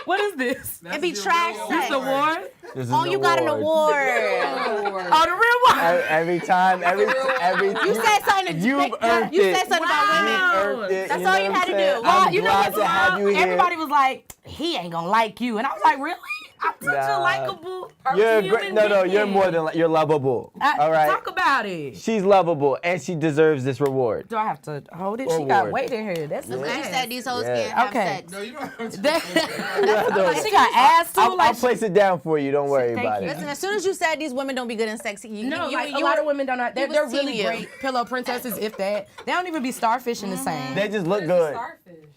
E: What is this?
D: It be trash
B: real
D: sex.
E: The war?
F: This is
D: Oh, you got an award.
C: Oh, the real one.
F: Every time, every
D: You said something.
F: You've earned
D: You
F: it.
D: said something about women.
F: You've earned it.
D: That's
F: you
D: all
F: know
D: you
F: what
D: had to
F: I'm
D: do.
F: saying?
D: Well,
F: I'm
C: You know
F: glad
C: what's
F: to have you
C: wild?
F: here.
C: Everybody was like, he ain't gonna like you. And I was like, really? I'm such a
F: Nah.
C: likable
F: You're
C: human
F: great. No, you're
C: being.
F: more than you're lovable. All right.
C: Talk about it.
F: She's lovable and she deserves this reward.
C: Do I have to hold it?
F: Or
C: She got
F: ward.
C: weight in here. That's
D: She
C: nasty.
D: said these hoes
F: Yeah.
D: can't have
C: Okay.
D: sex.
B: No, you don't have to.
C: She got ass too.
F: I'll
C: like
F: place it down for you. Don't worry
C: Thank
F: about
C: you.
F: it.
D: Listen, as soon as you said these women don't be good in sex, you
C: no,
D: you,
C: like
D: you
C: a lot of women don't know. They're
D: was
C: really
D: teasing you.
C: great pillow princesses, if that. They don't even be starfishing the same.
F: They just look good.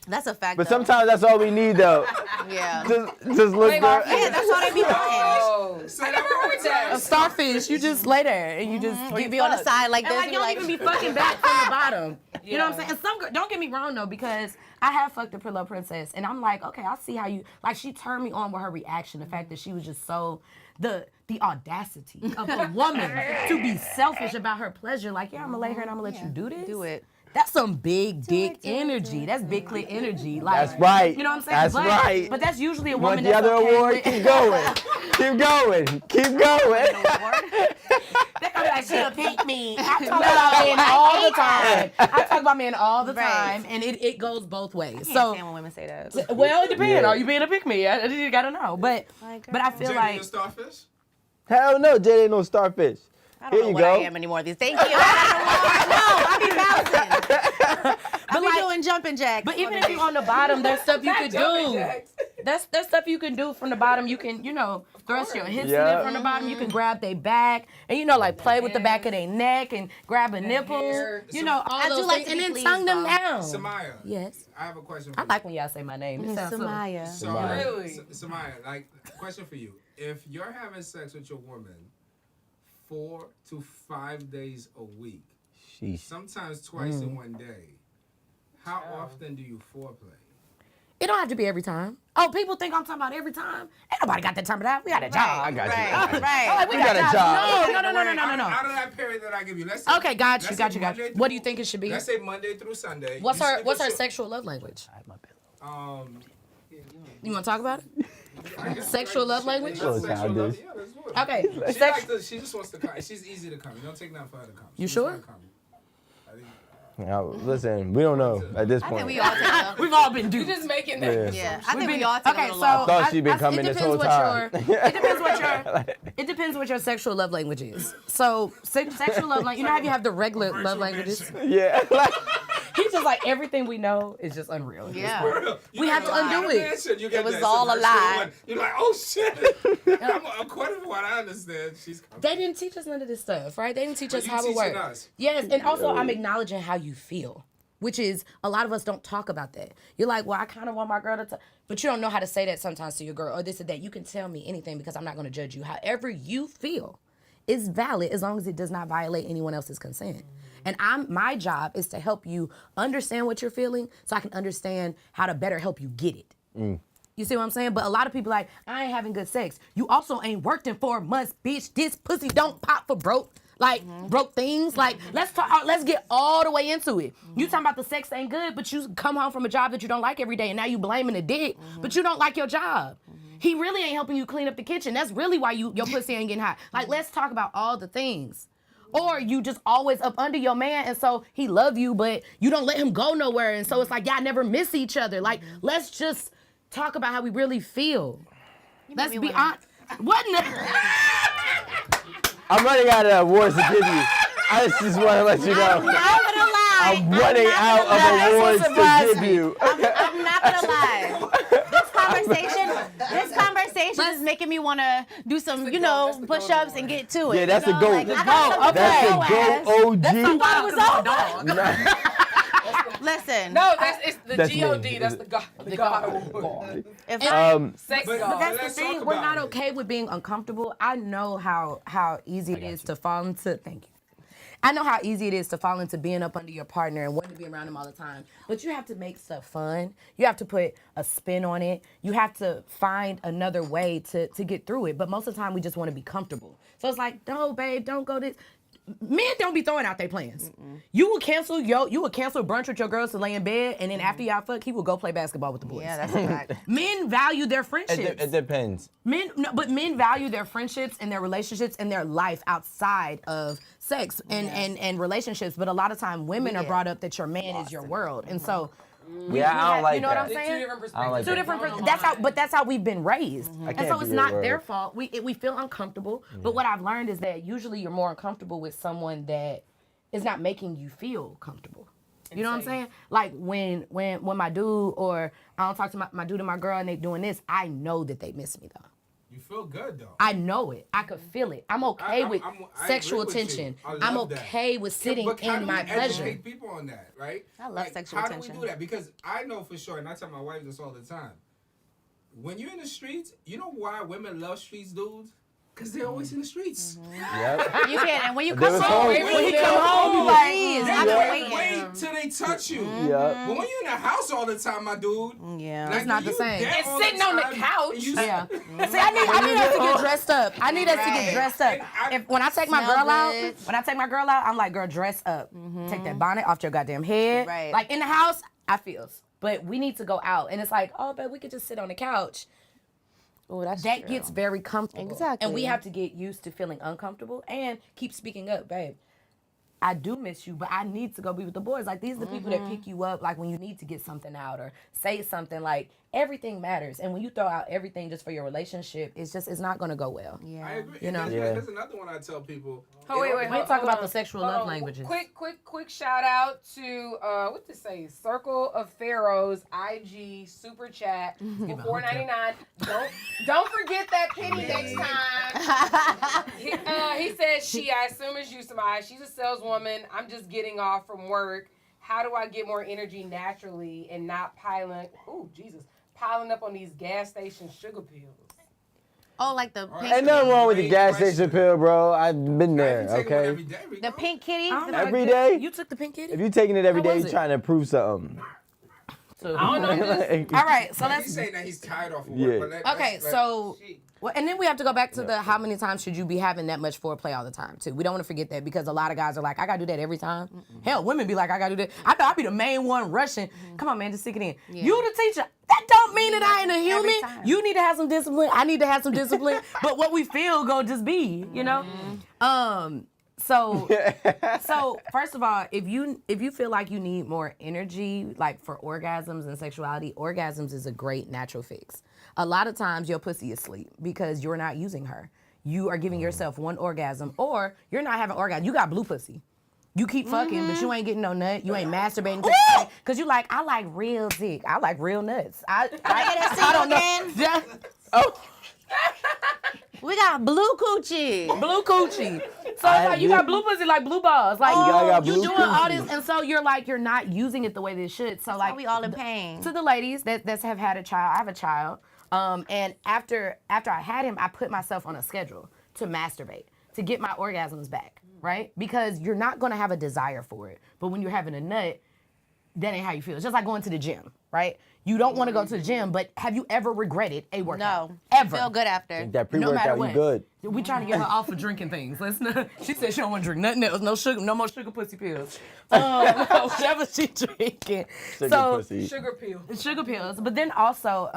D: That's a fact.
F: But
D: though.
F: sometimes that's all we need though.
D: yeah.
F: Just look good.
D: Yeah, that's all they be doing.
B: Say that one more time.
C: A starfish, you just lay there and you just
D: You be on the side like
C: and
D: this.
C: like
D: you
C: you don't
D: like,
C: even be fucking back from the bottom. You know what I'm saying? And some don't get me wrong though, because I have fucked a pillow princess, and I'm like, okay, I see how you like. She turned me on with her reaction, the fact that she was just so the audacity of a woman to be selfish about her pleasure. Like, yeah, I'm gonna lay here and I'm gonna let you do this.
D: do it.
C: That's some big dick energy. That's big clit energy. Like,
F: That's right.
C: You know what I'm saying?
F: That's right.
C: But that's usually a
F: Want
C: woman
F: the
C: that's
F: other
C: okay
F: award?
C: with-
F: Keep going. Keep going. Keep going.
C: They gonna be like, she'll pick me. I talk about men all the time. I talk about men all the
D: Right.
C: time, and it goes both ways.
D: Can't
C: So,
D: stand when women say that.
C: well, it depends.
F: Yeah.
C: Are you being a pick me? You gotta know. But I feel
B: Jay,
C: like
B: you a starfish?
F: Hell no, Jay ain't no starfish.
D: I
F: Here
D: don't know
F: you
D: what
F: go.
D: I am anymore. Thank you. I be bouncing. I be doing jumping jacks.
C: But even if you're on the bottom, there's stuff you could do. There's stuff you can do from the bottom. You can, thrust your hips in
F: Yeah.
C: it from the bottom. You can grab their back and, like play with the back of their neck and grab a nipple. All
D: I do
C: those
D: like
C: things.
D: to
C: And
D: be
C: then
D: pleased,
C: tongue them
D: though.
C: down.
B: Samaya,
C: Yes.
B: I have a question for
C: I
B: you.
C: like when y'all say my name. It sounds so-
D: Samaya.
B: So,
F: Really?
B: Samaya, like, question for you. If you're having sex with your woman 4 to 5 days a week,
F: Sheesh.
B: sometimes twice in one day, how often do you foreplay?
C: It don't have to be every time. Oh, people think I'm talking about every time. Ain't nobody got that time for that. We got a job.
F: I got you.
D: Right.
C: Like,
F: We got a job.
C: No.
B: Out of that period that I give you, let's say,
C: Okay, got you.
B: let's say Monday
C: What
B: through-
C: do you think it should be?
B: Let's say Monday through Sunday.
C: What's
B: you
C: her
B: sleep
C: What's
B: with
C: her
B: your-
C: sexual love language? You want to talk about it?
B: I guess
C: Sexual love language?
F: Oh,
B: Sexual love,
F: childish.
B: yeah, let's do it.
C: Okay.
B: She, likes to, she just wants to come. She's easy to come. You don't take nothing for her to come. She
C: You
B: just
C: sure?
B: wanna come. I think-
F: Now, listen, we don't know at this
D: I
F: point.
D: think we all take a
C: We've all been duped.
A: Just making
F: Yeah.
A: that.
D: Yeah, I think we all take a
C: Okay,
D: little
C: so
D: off.
F: thought she'd been coming this whole time.
C: It depends what your sexual love language is. So sexual love language, you know how you have the regular love languages?
F: Yeah. Like,
C: He's just like everything we know is just unreal.
D: Yeah.
C: We have to undo it.
B: It
D: was all a lie.
B: You're like, oh shit. According to what I understand, she's coming.
C: They didn't teach us none of this stuff, right? They didn't teach us
B: you
C: how it
B: teaching
C: works.
B: us.
C: Yes, and also I'm acknowledging how you feel, which is a lot of us don't talk about that. You're like, well, I kind of want my girl to talk, but you don't know how to say that sometimes to your girl or this or that. You can tell me anything because I'm not going to judge you. However you feel is valid as long as it does not violate anyone else's consent. And my job is to help you understand what you're feeling so I can understand how to better help you get it. You see what I'm saying? But a lot of people like, I ain't having good sex. You also ain't worked in 4 months, bitch. This pussy don't pop for broke. Like, broke things. Like, let's get all the way into it. You talking about the sex ain't good, but you come home from a job that you don't like every day, and now you blaming the dick, but you don't like your job. He really ain't helping you clean up the kitchen. That's really why your pussy ain't getting hot. Like, let's talk about all the things. Or you just always up under your man, and so he love you, but you don't let him go nowhere, and so it's like y'all never miss each other. Like, let's just talk about how we really feel. Let's be honest. What?
F: I'm running out of awards to give you. I just want to let you know.
D: I'm not gonna lie.
F: I'm running out of awards to give you.
D: I'm not gonna lie. This conversation is making me want to do some, push-ups and get to it.
F: Yeah, that's the GOAT.
D: Like, I got something
F: That's the
D: to
F: GOAT OG.
D: Listen.
A: No, it's the
F: That's
A: God.
F: me.
A: That's the God award.
D: If
A: Sex
B: But-
A: God.
C: But that's the
B: let's
C: thing.
B: talk
C: We're
B: about
C: not
B: it.
C: okay with being uncomfortable. I know how easy it is to fall into. Thank you. I know how easy it is to fall into being up under your partner and wanting to be around them all the time. But you have to make stuff fun. You have to put a spin on it. You have to find another way to get through it. But most of the time, we just want to be comfortable. So it's like, no, babe, don't go this.
E: men don't be throwing out their plans. You will cancel brunch with your girls to lay in bed, and then after y'all fuck, he will go play basketball with the boys.
D: Yeah, that's a fact.
E: Men value their friendships.
F: It depends.
E: Men value their friendships and their relationships and their life outside of sex and relationships. But a lot of time, women are brought up that your man is your world, and so.
F: I don't like
E: you know what
F: that.
E: I'm saying?
C: Two different perspectives.
F: I don't like
E: Two
F: that.
E: different. That's how we've been raised, and
F: can't
E: so
F: be
E: it's
F: your
E: not
F: word.
E: their fault. We feel uncomfortable, but what I've learned is that usually you're more uncomfortable with someone that is not making you feel comfortable. You know what I'm saying? Like when my dude or I don't talk to my dude and my girl and they doing this, I know that they miss me though.
B: You feel good though.
E: I know it. I could feel it. I'm okay with
B: I
E: sexual
B: agree with you.
E: tension.
B: I
E: I'm
B: love that.
E: okay with sitting
B: But how
E: in
B: do
E: my
B: we
E: pleasure.
B: educate people on that, right?
D: I love sexual
B: how
D: tension.
B: do we do that? Because I know for sure, and I tell my wife this all the time. When you're in the streets, you know why women love streets dudes? Because they're always in the streets.
F: Yep.
D: You can, and when you
F: There
D: come
F: was
D: home,
F: always-
E: When he come home, like,
D: please,
B: They
D: I've been
B: can't
D: waiting.
B: wait till they touch you.
F: Yep.
B: But when you're in the house all the time, my dude,
D: Yeah.
B: like,
E: It's not the
B: you
E: same.
B: there
E: And
B: all
C: sitting on the
B: time,
C: couch.
B: and you-
E: Yeah. See, I need us to get dressed up. I need us to get dressed up. When I take my
D: Smell
E: girl out, I'm like, girl, dress up. Take that bonnet off your goddamn head.
D: Right.
E: Like in the house, I feels. But we need to go out. And it's like, oh, but we could just sit on the couch.
D: Oh, that's
E: That
D: true.
E: gets very comfortable.
D: Exactly.
E: And we have to get used to feeling uncomfortable and keep speaking up, babe. I do miss you, but I need to go be with the boys. Like, these are the people that pick you up, like, when you need to get something out or say something. Like, everything matters. And when you throw out everything just for your relationship, it's not going to go well.
D: Yeah.
B: I agree.
E: You know?
B: There's another one I tell people.
C: Oh, wait, wait.
E: We talk about the sexual
C: Hold
E: love
C: on.
E: languages.
C: Quick shout out to what to say? Circle of Pharaoh's IG super chat for $4.99. Don't forget that penny next time. He said I assume it's you, Samaya. She's a saleswoman. I'm just getting off from work. How do I get more energy naturally and not piling up on these gas station sugar pills?
D: Oh, like the pink,
F: Ain't nothing wrong with the
B: Great
F: gas
B: question.
F: station pill, bro. I've been
B: I
F: there,
B: can take one
F: okay?
B: every day,
D: the pink kitty.
E: I don't know,
F: Every
E: like,
F: day?
E: You took the pink kitty?
F: If you taking it every
E: How
F: day,
E: was
F: you
E: it?
F: trying to prove something.
E: So,
C: I don't know.
E: all right, so
B: He's
E: let's...
B: saying that he's tired off of
F: Yeah.
B: work. But
E: Okay, so... Well, and then we have to go back to the how many times should you be having that much foreplay all the time, too. We don't want to forget that because a lot of guys are like, I got to do that every time. Hell, women be like, I got to do that. I thought I'd be the main one rushing. Come on, man, just stick it in.
D: Yeah.
E: You the teacher. That don't mean that I ain't a human.
D: time.
E: You need to have some discipline. I need to have some discipline. But what we feel go just be, you know? So first of all, if you feel like you need more energy, like for orgasms and sexuality, orgasms is a great natural fix. A lot of times your pussy is asleep because you're not using her. You are giving yourself one orgasm, or you're not having orgasm. You got blue pussy. You keep fucking, but you ain't getting no nut. You ain't masturbating. Cause you like, I like real dick. I like real nuts. I don't know. Yeah. Oh.
D: We got blue coochie.
E: Blue coochie. So it's like you got blue pussy like blue balls. Like
F: I got
E: you
F: blue
E: doing all
F: coochie.
E: this, and so you're like you're not using it the way they should. So like
D: we all in pain.
E: To the ladies that have had a child, I have a child. And after I had him, I put myself on a schedule to masturbate, to get my orgasms back, right? Because you're not gonna have a desire for it. But when you're having a nut, that ain't how you feel. It's just like going to the gym, right? You don't want to go to the gym, but have you ever regretted a workout?
D: No.
E: Ever.
D: Feel good after.
F: That
E: No matter
F: pre-workout,
E: what.
F: you good.
E: We trying to get her off of drinking things. Let's not. She said she don't want to drink nothing else. No sugar. No more sugar pussy pills. Whatever she drinking.
F: Sugar pussy.
C: Sugar pills.
E: Sugar pills. But then also,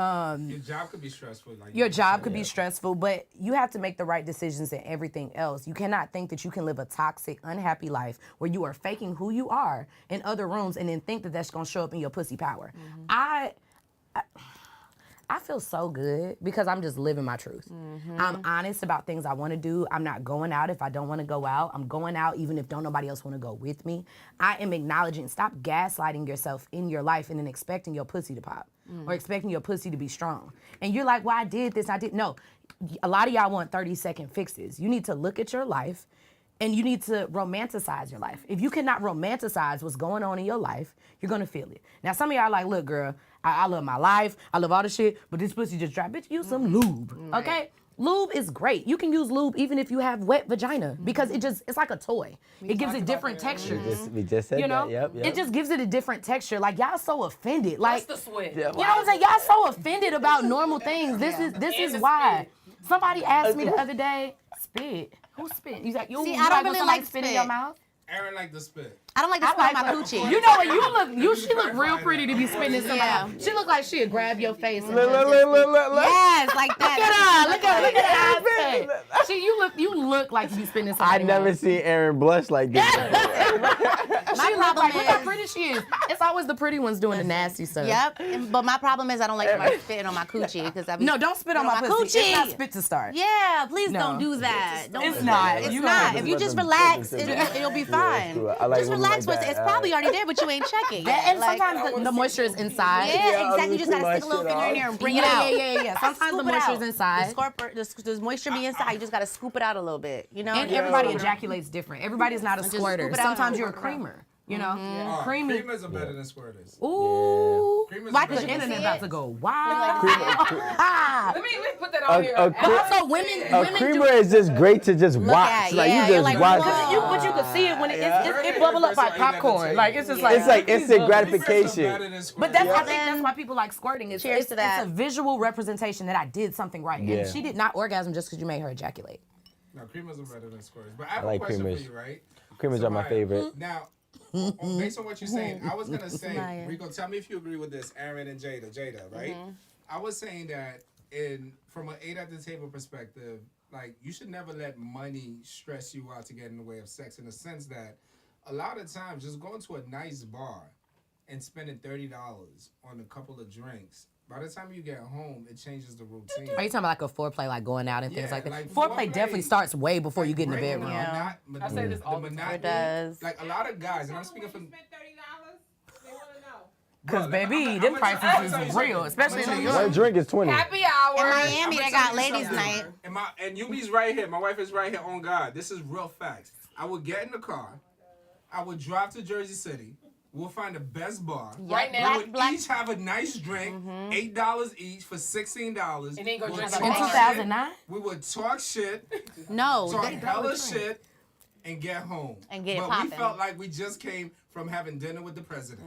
B: your job could be stressful. Like
E: your job could be stressful, but you have to make the right decisions in everything else. You cannot think that you can live a toxic, unhappy life where you are faking who you are in other rooms and then think that that's going to show up in your pussy power. I feel so good because I'm just living my truth. I'm honest about things I want to do. I'm not going out if I don't want to go out. I'm going out even if don't nobody else want to go with me. I am acknowledging, stop gaslighting yourself in your life and then expecting your pussy to pop or expecting your pussy to be strong. And you're like, well, I did this, I did. No, a lot of y'all want 30-second fixes. You need to look at your life and you need to romanticize your life. If you cannot romanticize what's going on in your life, you're gonna feel it. Now, some of y'all are like, look, girl, I love my life, I love all this shit, but this pussy just dry. Bitch, use some lube, okay? Lube is great. You can use lube even if you have wet vagina because it's like a toy. It gives it different textures.
F: We just said
E: You know,
F: that. Yep.
E: it just gives it a different texture. Like y'all so offended. Like
C: What's the sweat?
E: you know what I'm saying? Y'all so offended about normal things. This is why. Somebody asked me the other day, spit. Who spit? You like you?
D: See,
E: you
D: I don't
E: like when
D: really
E: somebody
D: like
E: spit in
D: spit.
E: your mouth?
B: Aaron like to spit.
D: I don't like to spit on my coochie.
E: You know what? She look real pretty to be spitting in somebody.
D: Yeah.
E: She look like she'd grab your face. And
F: Look.
D: Yes, like that.
E: Look at her. See, you look like you be spitting in
F: I
E: somebody's
F: never
E: mouth.
F: seen Aaron blush like this.
D: My
E: Look
D: problem
E: like, look how
D: is,
E: pretty she is. It's always the pretty ones doing the nasty stuff.
D: but my problem is I don't like somebody spitting on my coochie because I be
E: No, don't spit on my pussy. It's not spit to start.
D: Yeah, please
E: No.
D: don't do that. Don't
E: It's
D: do
E: not.
D: that. It's
E: You
D: not.
E: know.
D: If you just relax, it'll be fine.
F: cool. I like
D: Just
F: women
D: relax
F: like
D: for it.
F: that.
D: It's probably already there, but you ain't checking.
E: And
D: Like,
E: sometimes the moisture is inside.
D: yeah, exactly. You just
F: clean
D: gotta
F: my
D: stick a little
F: shit
D: finger in
F: off.
D: there and bring it out.
E: Yeah. Sometimes the
D: Scoop it
E: moisture
D: out.
E: is inside.
D: The moisture be inside. You just gotta scoop it out a little bit. You know.
E: And everybody ejaculates different. Everybody's not a
D: Just
E: squirter.
D: scoop it out
E: Sometimes
D: and
E: you're a
D: work it out.
E: creamer. You know, creamy.
B: Creamers are better than squirters.
E: Ooh.
B: Creamers
D: Why?
B: are
D: Cause
B: better
E: The
D: you
B: than
D: can
E: internet
D: see
E: about
D: it.
E: to go wow.
A: Let me put that on here.
E: Also, women
F: A creamer is just great to just watch.
D: at,
F: Like
D: yeah,
F: you
D: you're
F: just
D: like,
F: watch.
D: whoa.
E: but you can see it when
B: Yeah.
E: it bubble up like
B: First one,
E: popcorn.
B: you
E: Like
B: never
E: it's just
D: Yeah.
E: like
F: It's like instant
B: Creamers are
F: gratification.
B: better than
E: But
B: squirters.
E: that's I
D: Yeah.
E: think that's why people like squirting. It's,
D: Cheers
E: it's,
D: to that.
E: it's a visual representation that I did something right.
F: Yeah.
E: And she did not orgasm just because you made her ejaculate.
B: No, creamers are better than squirters. But I have
F: like
B: a question
F: creamers.
B: for you, right?
F: Creamers are my
B: Samaya,
F: favorite.
B: Now, based on what you're saying, I was gonna say,
D: Samaya.
B: Rico, tell me if you agree with this, Aaron and Jada, right? I was saying that from an 8 at the table perspective, like you should never let money stress you out to get in the way of sex, in the sense that a lot of times just going to a nice bar and spending $30 on a couple of drinks, by the time you get home, it changes the routine.
E: Are you talking about like a foreplay, like going out and things
B: Yeah,
E: like that?
B: like
E: Foreplay
B: foreplay,
E: definitely starts way before you get in the
B: Break
E: bedroom.
B: the
A: I say this all the time.
D: It does.
B: Like a lot of guys, and I'm speaking from.
A: Spent $30. They want to know.
E: Because
B: Bro,
E: baby,
B: I'm
E: them
B: gonna
E: prices
B: tell you
E: is
B: something.
E: real, especially in New York.
F: One drink is 20.
A: Happy hour.
D: In Miami, they
B: I'ma
D: got
B: tell you
D: ladies'
B: something.
D: night.
B: And Yumi's right here. My wife is right here on God. This is real facts. I would get in the car. I would drive to Jersey City. We'll find the best bar.
A: Right now.
B: We would each have a nice drink, $8 each for $16.
A: And then go drink
B: talk
A: a
E: In
A: bang.
B: shit.
E: 2009?
B: We would talk shit,
D: No.
B: talk
D: they-
B: hella shit, and get home.
D: And get it
B: but
D: poppin'.
B: we felt like we just came from having dinner with the president.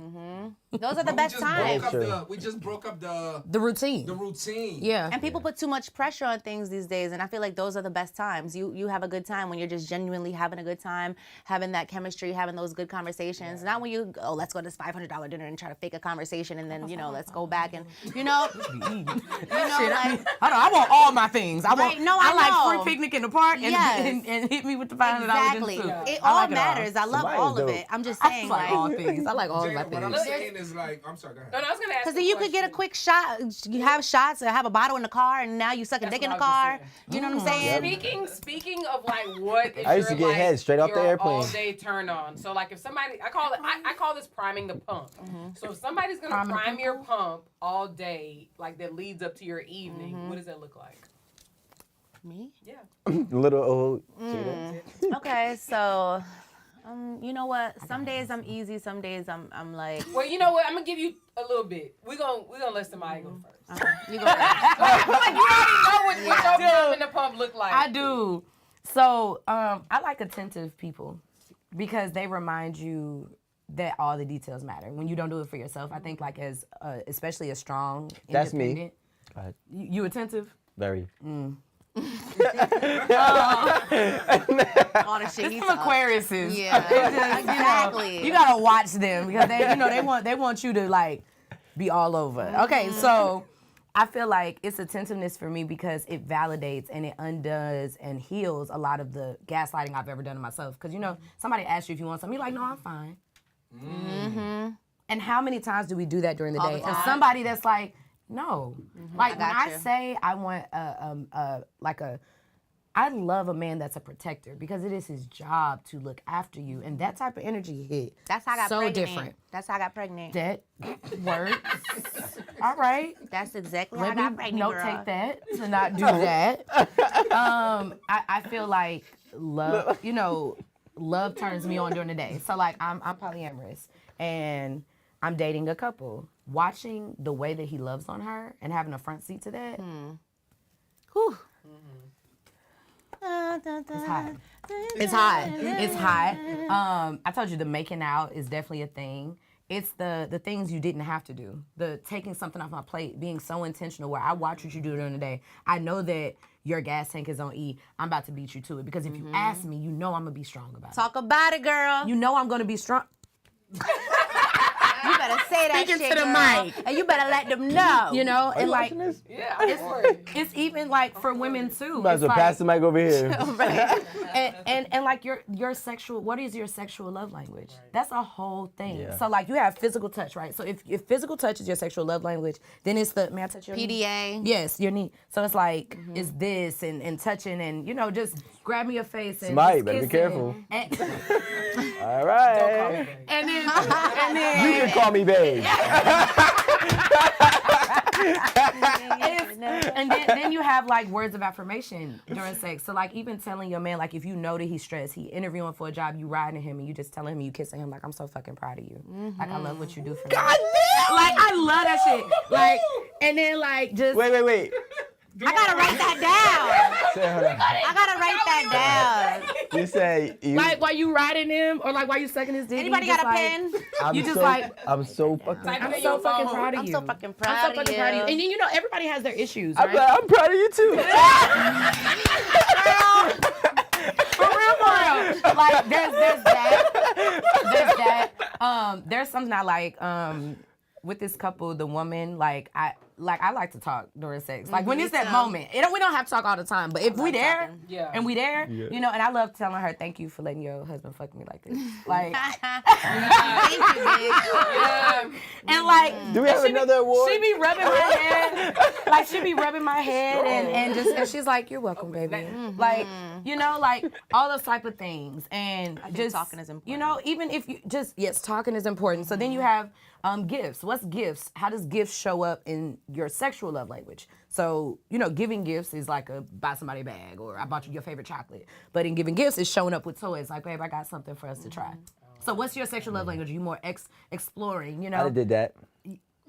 D: Those are the
B: But
D: best times.
B: we just broke up
E: The routine.
B: the routine.
E: Yeah.
D: And people put too much pressure on things these days, and I feel like those are the best times. You have a good time when you're just genuinely having a good time, having that chemistry, having those good conversations. Not when you let's go to this $500 dinner and try to fake a conversation, and then let's go back and
E: Shit, I
D: like,
E: want all my things. I
D: Right,
E: want.
D: no, I
E: like
D: know.
E: free picnic in the park and,
D: Yes.
E: and hit me with the $500
D: exactly.
E: dinner too.
D: It
E: I
D: all
E: like it all.
D: matters. I love
F: Samaya's
D: all of
F: dope.
D: it. I'm just
E: I
D: saying,
E: like all things. I like all of my
B: Jada, what I'm
E: things.
B: saying is like, I'm sorry, go ahead.
A: No, I was gonna ask.
D: because then you could get a quick shot. You have shots or have a bottle in the car, and now you suck a dick in the
A: what I was
D: car.
A: just
D: You know what I'm saying?
A: Speaking of like what is
F: I used to
A: your,
F: get head straight off the
A: your
F: airplane.
A: all day turn on. So like if somebody I call this priming the pump. So if somebody's gonna
E: Priming the
A: prime
E: pump?
A: your pump all day, like that leads up to your evening, what does that look like?
D: Me?
A: Yeah.
F: Little old.
D: Okay, so. You know what? Some days I'm easy. Some days I'm like.
A: Well, you know what? I'm gonna give you a little bit. We're gonna let somebody go first.
D: You go.
A: I feel like you already know what your priming the pump look like.
E: I do. So I like attentive people because they remind you that all the details matter. When you don't do it for yourself, I think like as especially a strong,
F: That's me.
E: independent.
F: Go ahead.
E: You attentive?
F: Very.
D: All the shit he
E: Some
D: talk.
E: Aquariuses.
D: Yeah, exactly.
E: You gotta watch them because they want you to like be all over. Okay, so I feel like it's attentiveness for me because it validates and it undoes and heals a lot of the gaslighting I've ever done to myself. Because somebody asks you if you want something, you're like, no, I'm fine. And how many times do we do that during the
D: All
E: day?
D: the
E: And
D: time.
E: somebody that's like, no. Like when
D: got
E: I
D: you.
E: say I want I love a man that's a protector because it is his job to look after you, and that type of energy hit.
D: That's how I got
E: so
D: pregnant.
E: different.
D: That's how I got pregnant.
E: That works. All right.
D: That's exactly how I
E: Let
D: got
E: me
D: pregnant, girl.
E: notate that to not do that. I feel like love, love turns me on during the day. So like I'm polyamorous and I'm dating a couple. Watching the way that he loves on her and having a front seat to that. Whew. It's hot. It's hot. It's hot. I told you the making out is definitely a thing. It's the things you didn't have to do. The taking something off my plate, being so intentional where I watch what you do during the day. I know that your gas tank is on E, I'm about to beat you to it. Because if you ask me, you know I'm gonna be strong about it.
D: Talk about it, girl.
E: You know I'm gonna be strong.
D: You better say that
E: Speaking
D: shit,
E: to the
D: girl.
E: mic.
D: And you better let them know.
E: You know, and like
A: Yeah, I'm for it.
E: it's even like for women too.
F: Might as
E: It's
F: well
E: like,
F: pass the mic over here.
E: and like your sexual, what is your sexual love language? That's a whole thing.
F: Yeah.
E: So like you have physical touch, right? So if physical touch is your sexual love language, then it's the, may I touch your knee?
D: PDA.
E: Yes, your knee. So it's like it's this and touching and just grab me your face and
F: Smite,
E: just
F: better be
E: kissing.
F: careful.
E: And,
F: All right.
E: and then
F: You can call me babe.
E: and then you have like words of affirmation during sex. So like even telling your man, like if you know that he's stressed, he interviewing for a job, you riding him and you just telling him, you kissing him, like I'm so fucking proud of you. Like I love what you do for me.
F: God damn!
E: Like I love that shit. Like and then like just
F: Wait.
D: I gotta write that down.
F: Say hold on.
D: I gotta write that down.
F: You say you.
E: like while you riding him or like while you sucking his dick.
D: Anybody
E: you just
D: got a
E: like,
D: pen?
F: I'm
E: you just
F: so,
E: like-
F: I'm so fucking.
A: Type it
E: I'm
A: in
E: so
A: your
E: fucking
A: phone.
E: proud of
D: I'm
E: you.
D: so fucking
E: I'm
D: proud
E: so
D: of
E: fucking
D: you.
E: proud of you. And then everybody has their issues,
F: I'm,
E: right?
F: I'm proud of you too.
E: For real. Like there's that. There's something I like with this couple, the woman, I like to talk during sex. Like when it's that moment. We don't have to talk all the time, but if we there
D: talking.
A: Yeah.
E: and we there, and I love telling her, thank you for letting your husband fuck me like this. Like
D: Thank you, bitch.
A: Yeah.
E: and like
F: Do we have another award?
E: she be rubbing my head. Like she be rubbing my head and she's like, you're welcome, baby. Like, like all those type of things. And
D: think
E: just
D: talking is important.
E: even if you yes, talking is important. So then you have gifts. What's gifts? How does gifts show up in your sexual love language? So, giving gifts is like buy somebody a bag or I bought you your favorite chocolate. But in giving gifts, it's showing up with toys. Like, babe, I got something for us to try. So what's your sexual love language? Are you more exploring,
F: I did that.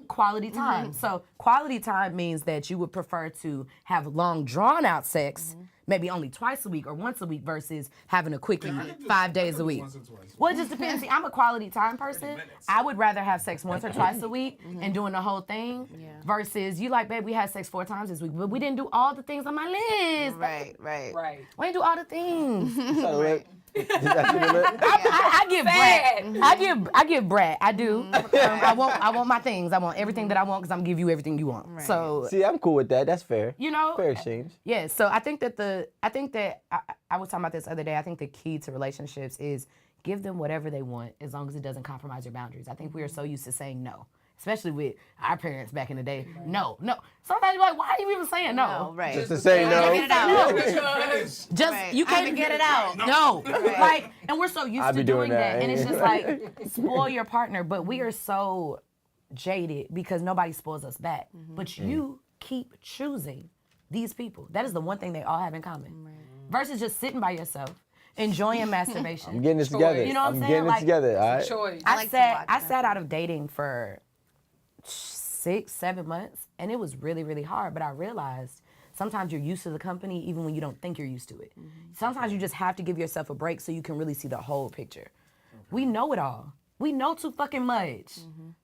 E: quality time. So quality time means that you would prefer to have long drawn out sex, maybe only twice a week or once a week versus having a quickie 5 days a week.
B: Once or twice.
E: Well, it just depends. See, I'm a quality time person. I would rather have sex once or twice a week and doing the whole thing versus you like, babe, we had sex 4 times this week, but we didn't do all the things on my list.
D: Right.
A: Right.
E: We didn't do all the things.
F: Right.
E: I give Brett. I give Brett. I do. I want my things. I want everything that I want because I'm gonna give you everything you want.
D: Right.
E: So
F: See, I'm cool with that. That's fair. Fair exchange.
E: yeah. So I think that I was talking about this the other day. I think the key to relationships is give them whatever they want as long as it doesn't compromise your boundaries. I think we are so used to saying no. Especially with our parents back in the day. Right. No. Sometimes you're like, why are you even saying no?
D: Right.
F: Just to say no.
D: Get it out.
E: Just
D: Right.
E: you can't
D: I get it out.
E: No. Like, and we're so used
F: I
E: to
F: be doing
E: doing that.
F: that.
E: And it's just like spoil your partner, but we are so jaded because nobody spoils us back. But you keep choosing these people. That is the one thing they all have in common. Right. Versus just sitting by yourself. Enjoying masturbation.
F: I'm getting it together.
E: You know what I'm
F: I'm
E: saying?
F: getting
E: Like,
F: it together. All right.
A: Choice.
D: like to watch
E: I
D: that.
E: sat out of dating for 6-7 months and it was really, really hard. But I realized sometimes you're used to the company even when you don't think you're used to it. Sometimes you just have to give yourself a break so you can really see the whole picture. We know it all. We know too fucking much.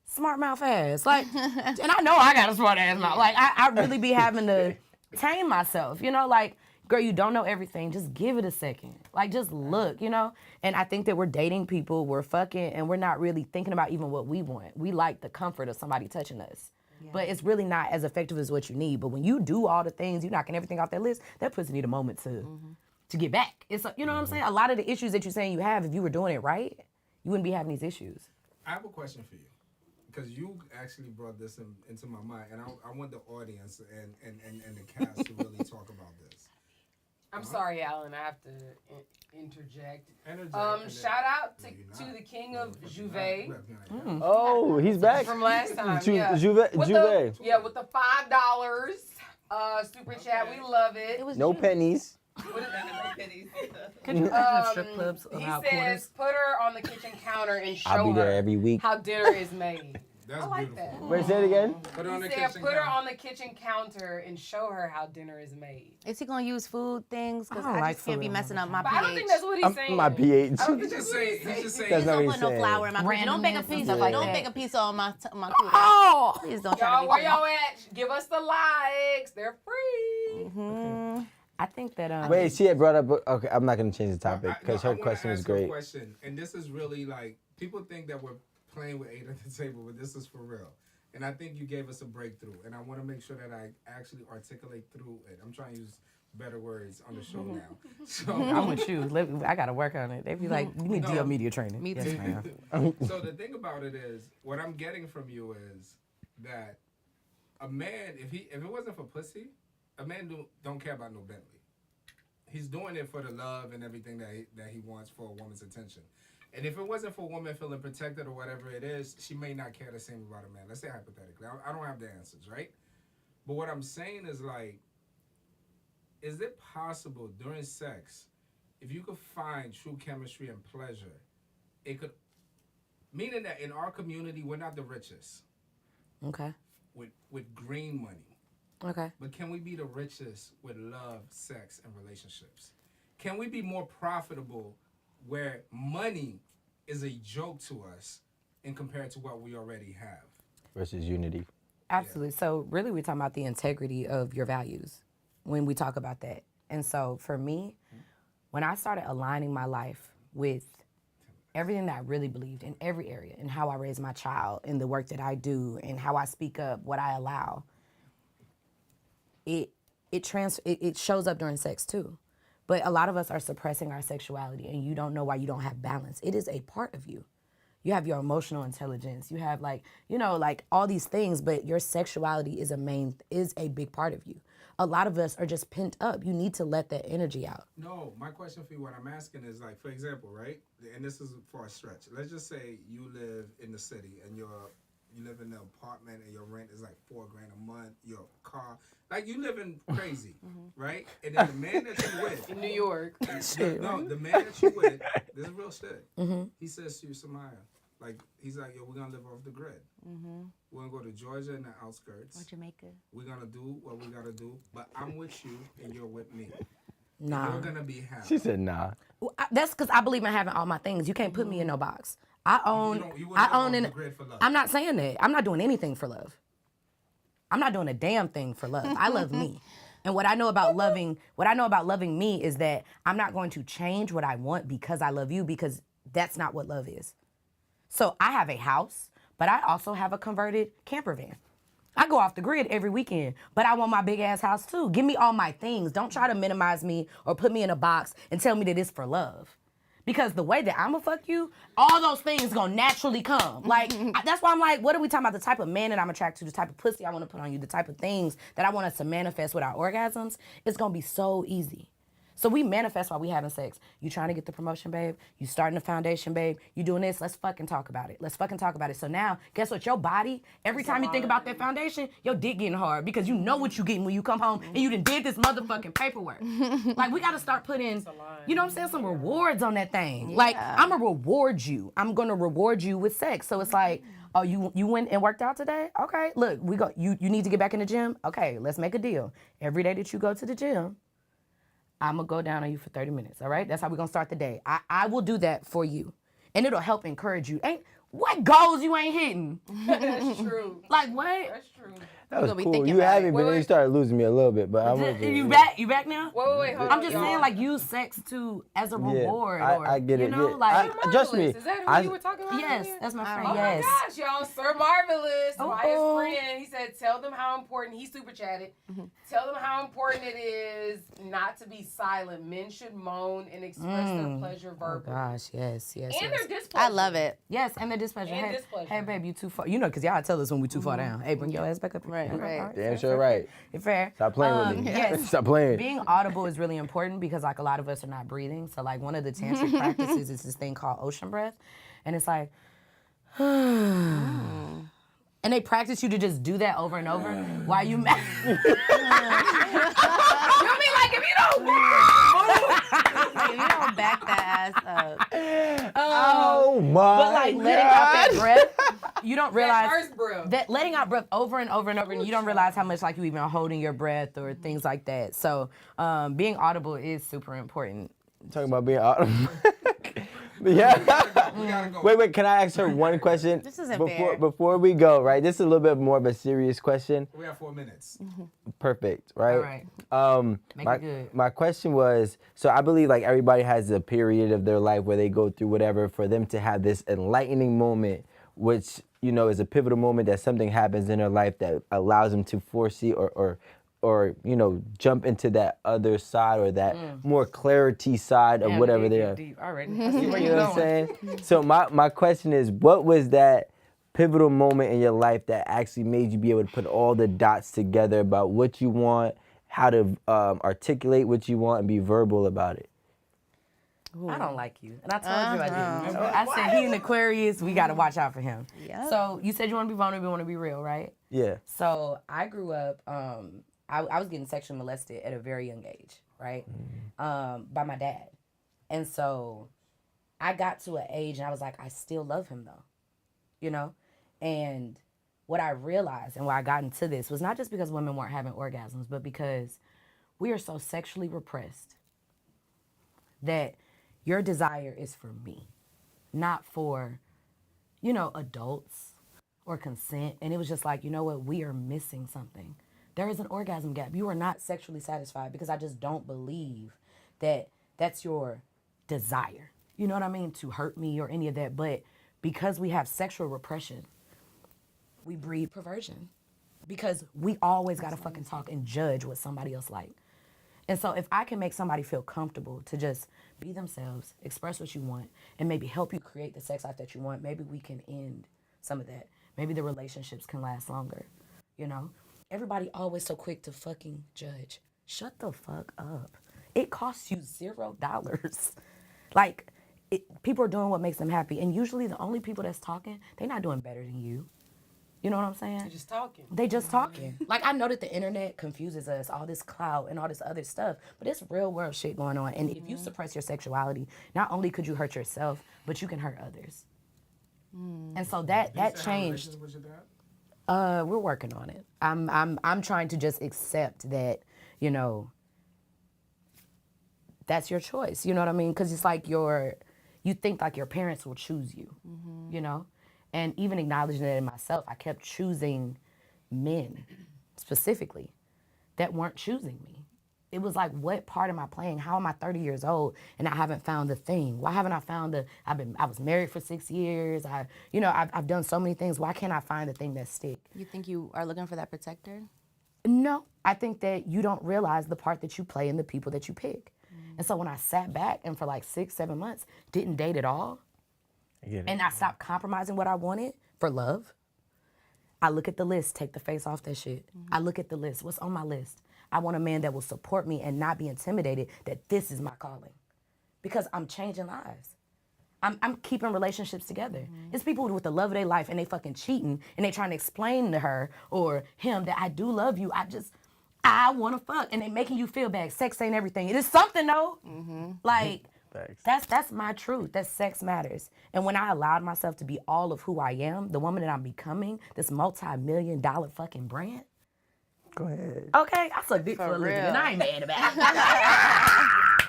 E: Smart mouth ass. Like, and I know I got a smart ass mouth. Like, I really be having to tame myself, like, girl, you don't know everything. Just give it a second. Like, just look, And I think that we're dating people, we're fucking, and we're not really thinking about even what we want. We like the comfort of somebody touching us. Yeah. But it's really not as effective as what you need. But when you do all the things, you knocking everything off that list, that pussy need a moment to get back. It's, you know what I'm saying? A lot of the issues that you're saying you have, if you were doing it right, you wouldn't be having these issues.
B: I have a question for you. Because you actually brought this into my mind, and I want the audience and the cast to really talk about this.
A: I'm sorry, Alan. I have to interject.
B: Interject.
A: Shout out to the king of Juve
F: Oh, he's back.
A: from last time.
F: Ju-
A: yeah.
F: Juve.
A: With
F: Juve.
A: with the $5 super chat. We love it.
F: No pennies.
E: Could you imagine strip clubs
A: He
E: about
A: says,
E: quarters?
A: put her on the kitchen counter and show
F: I'll be there
A: her
F: every week.
A: how dinner is made.
B: That's
A: I like
B: beautiful.
A: that.
F: Wait, say it again.
B: Put it on the
A: He said,
B: kitchen
A: put her
B: counter.
A: on the kitchen counter and show her how dinner is made.
D: Is he gonna use food things? Because
E: I don't
D: I
E: like
D: just can't be
E: food.
D: messing up my
A: But
D: pH.
A: I don't think that's what he's saying.
F: My pH.
A: I don't think
B: He's
A: that's
B: just
A: what
B: saying.
A: he's saying.
B: He's just saying.
F: That's not
D: Don't
F: what
D: put
F: he's
D: no
F: saying.
D: flour in my cookie. Don't bake a
E: Randomness and
D: pizza.
E: stuff like
D: Don't
E: that.
D: bake a pizza on my cookie.
E: Oh!
D: Please don't try
A: Y'all,
D: to
A: where
D: be
A: y'all at? Give us the likes. They're free.
E: I think that
F: Wait, she had brought up. Okay, I'm not gonna change the topic because
B: I
F: her
B: wanna
F: question was
B: ask her a
F: great.
B: question, and this is really like people think that we're playing with 8 at the table, but this is for real. And I think you gave us a breakthrough, and I want to make sure that I actually articulate through it. I'm trying to use better words on the show now. So
E: I'm with you. I gotta work on it. They be like, you need DL media training.
D: Me
E: Yes,
D: too.
E: ma'am.
B: So the thing about it is, what I'm getting from you is that a man, if it wasn't for pussy, a man don't care about no Bentley. He's doing it for the love and everything that he wants for a woman's attention. And if it wasn't for a woman feeling protected or whatever it is, she may not care the same about a man. Let's say hypothetically. I don't have the answers, right? But what I'm saying is like, is it possible during sex, if you could find true chemistry and pleasure, it could, meaning that in our community, we're not the richest
E: Okay.
B: with green money.
E: Okay.
B: But can we be the richest with love, sex, and relationships? Can we be more profitable where money is a joke to us in compared to what we already have?
F: Versus unity.
E: Absolutely. So really we're talking about the integrity of your values when we talk about that. And so for me, when I started aligning my life with everything that I really believed in every area, in how I raise my child, in the work that I do, and how I speak up, what I allow, it shows up during sex too. But a lot of us are suppressing our sexuality, and you don't know why you don't have balance. It is a part of you. You have your emotional intelligence. You have like all these things, but your sexuality is a big part of you. A lot of us are just pent up. You need to let that energy out.
B: No, my question for you, what I'm asking is like, for example, right? And this is for a stretch. Let's just say you live in the city and you live in an apartment and your rent is like $4,000 a month. Your car, like you living crazy, right? And then the man that you with
A: In New York.
B: the man that you with, this is real shit. He says to you, Samaya, like he's like, yo, we're gonna live off the grid. We're gonna go to Georgia in the outskirts.
D: Or Jamaica.
B: We're gonna do what we gotta do, but I'm with you and you're with me.
E: Nah.
B: You're gonna be happy.
F: She said, "Nah."
E: Well, that's because I believe in having all my things. You can't put me in no box. I own.
B: You wouldn't
E: I
B: live
E: own.
B: off the grid for love.
E: I'm not saying that. I'm not doing anything for love. I'm not doing a damn thing for love. I love me. And what I know about loving me is that I'm not going to change what I want because I love you, because that's not what love is. So I have a house, but I also have a converted camper van. I go off the grid every weekend, but I want my big ass house too. Give me all my things. Don't try to minimize me or put me in a box and tell me that it's for love. Because the way that I'ma fuck you, all those things gonna naturally come. Like, that's why I'm like, what are we talking about? The type of man that I'm attracted to, the type of pussy I wanna put on you, the type of things that I want us to manifest with our orgasms, it's gonna be so easy. So we manifest while we having sex. You trying to get the promotion, babe? You starting the foundation, babe? You doing this? Let's fucking talk about it. Let's fucking talk about it. So now, guess what? Your body, every time you think about that foundation, your dick getting hard because you know what you getting when you come home and you done did this motherfucking paperwork. Like, we gotta start putting, you know what I'm saying, some rewards on that thing. Like, I'm gonna reward you. I'm gonna reward you with sex. So it's like, oh, you went and worked out today? Okay, look, you need to get back in the gym? Okay, let's make a deal. Every day that you go to the gym, I'm going to go down on you for 30 minutes, all right? That's how we're going to start the day. I will do that for you. And it'll help encourage you. What goals you ain't hitting?
A: That's true.
E: Like, what?
A: That's true.
F: That was
D: gonna be
F: cool.
D: thinking
F: You
D: about
F: had
D: it.
F: me, but then you started losing me a little bit. But I'm with
E: You back? You back now?
A: Wait, hold on.
E: I'm just
A: y'all.
E: saying, like, use sex as a reward.
F: I get it.
E: You know,
F: yeah.
E: like,
F: Trust me.
A: Is that who you were talking about?
E: yes,
A: earlier?
E: that's my friend.
A: Oh
E: Yes.
A: my gosh, y'all, Sir Marvelous, Maya's
E: Oh.
A: friend. He said, tell them how important, he super chatted. Tell them how important it is not to be silent. Men should moan and express their pleasure
E: Oh,
A: verbally.
E: gosh, yes.
A: And
E: yes.
A: their displeasure.
D: I love it.
E: Yes, and the displeasure.
A: And
E: hey,
A: displeasure.
E: hey, babe, you too far. You know, because y'all tell us when we too far down. Hey, bring your ass back up.
D: Right,
E: Okay,
D: right.
F: Damn sure right.
E: Fair.
F: Stop playing with me.
E: Yes.
F: Stop playing.
E: Being audible is really important because, like, a lot of us are not breathing. So, like, one of the tantric practices is this thing called ocean breath. And it's like, and they practice you to just do that over and over while you... You mean like if you don't
D: If you don't back that ass up.
F: Oh my
E: But, like, letting out that breath, you don't realize...
A: First breath.
E: That letting out breath over and over and over, and you don't realize how much, like, you even holding your breath or things like that. So being audible is super important.
F: Talking about being audible. But yeah.
B: We gotta go.
F: Wait. Can I ask her one question?
D: This isn't
F: before
D: fair.
F: before we go. Right. This is a little bit more of a serious question.
B: We have 4 minutes.
F: Perfect. Right.
E: All right. Make
F: my,
E: it good.
F: my question was, so I believe like everybody has a period of their life where they go through whatever. For them to have this enlightening moment, which is a pivotal moment that something happens in their life that allows them to foresee or jump into that other side or that more clarity side of whatever they are.
E: Deep already.
F: You know what I'm saying? So my question is, what was that pivotal moment in your life that actually made you be able to put all the dots together about what you want, how to articulate what you want, and be verbal about it?
E: I don't like you. And I told you I didn't. I said he in Aquarius, we got to watch out for him.
D: Yep.
E: So you said you want to be vulnerable, you want to be real, right?
F: Yeah.
E: So I grew up, I was getting sexually molested at a very young age, right? By my dad. And so I got to an age and I was like, I still love him though, And what I realized and why I got into this was not just because women weren't having orgasms, but because we are so sexually repressed that your desire is for me, not for, adults or consent. And it was just like, you know what? We are missing something. There is an orgasm gap. You are not sexually satisfied because I just don't believe that that's your desire. You know what I mean? To hurt me or any of that. But because we have sexual repression, we breed perversion. Because we always got to fucking talk and judge what somebody else like. And so if I can make somebody feel comfortable to just be themselves, express what you want, and maybe help you create the sex life that you want, maybe we can end some of that. Maybe the relationships can last longer, Everybody always so quick to fucking judge. Shut the fuck up. It costs you $0. Like, people are doing what makes them happy. And usually the only people that's talking, they're not doing better than you. You know what I'm saying?
A: They're just talking.
E: They just talking. Like, I know that the internet confuses us, all this clout and all this other stuff, but it's real world shit going on. And if you suppress your sexuality, not only could you hurt yourself, but you can hurt others. And so that changed.
B: With your dad?
E: We're working on it. I'm trying to just accept that, that's your choice. You know what I mean? Because it's like you think like your parents will choose you, And even acknowledging that in myself, I kept choosing men specifically that weren't choosing me. It was like, what part am I playing? How am I 30 years old and I haven't found the thing? Why haven't I found I was married for 6 years. I've done so many things. Why can't I find the thing that stick?
D: You think you are looking for that protector?
E: No, I think that you don't realize the part that you play in the people that you pick. And so when I sat back and for like 6-7 months, didn't date at all, and I stopped compromising what I wanted for love, I look at the list, take the face off that shit. I look at the list, what's on my list? I want a man that will support me and not be intimidated that this is my calling. Because I'm changing lives. I'm keeping relationships together. It's people with the love of their life and they fucking cheating and they trying to explain to her or him that I do love you. I want to fuck. And they making you feel bad. Sex ain't everything. It is something though. Like, that's my truth. That sex matters. And when I allowed myself to be all of who I am, the woman that I'm becoming, this multi-million-dollar fucking brand.
F: Go ahead.
E: Okay, I suck dick for a living, and I ain't mad about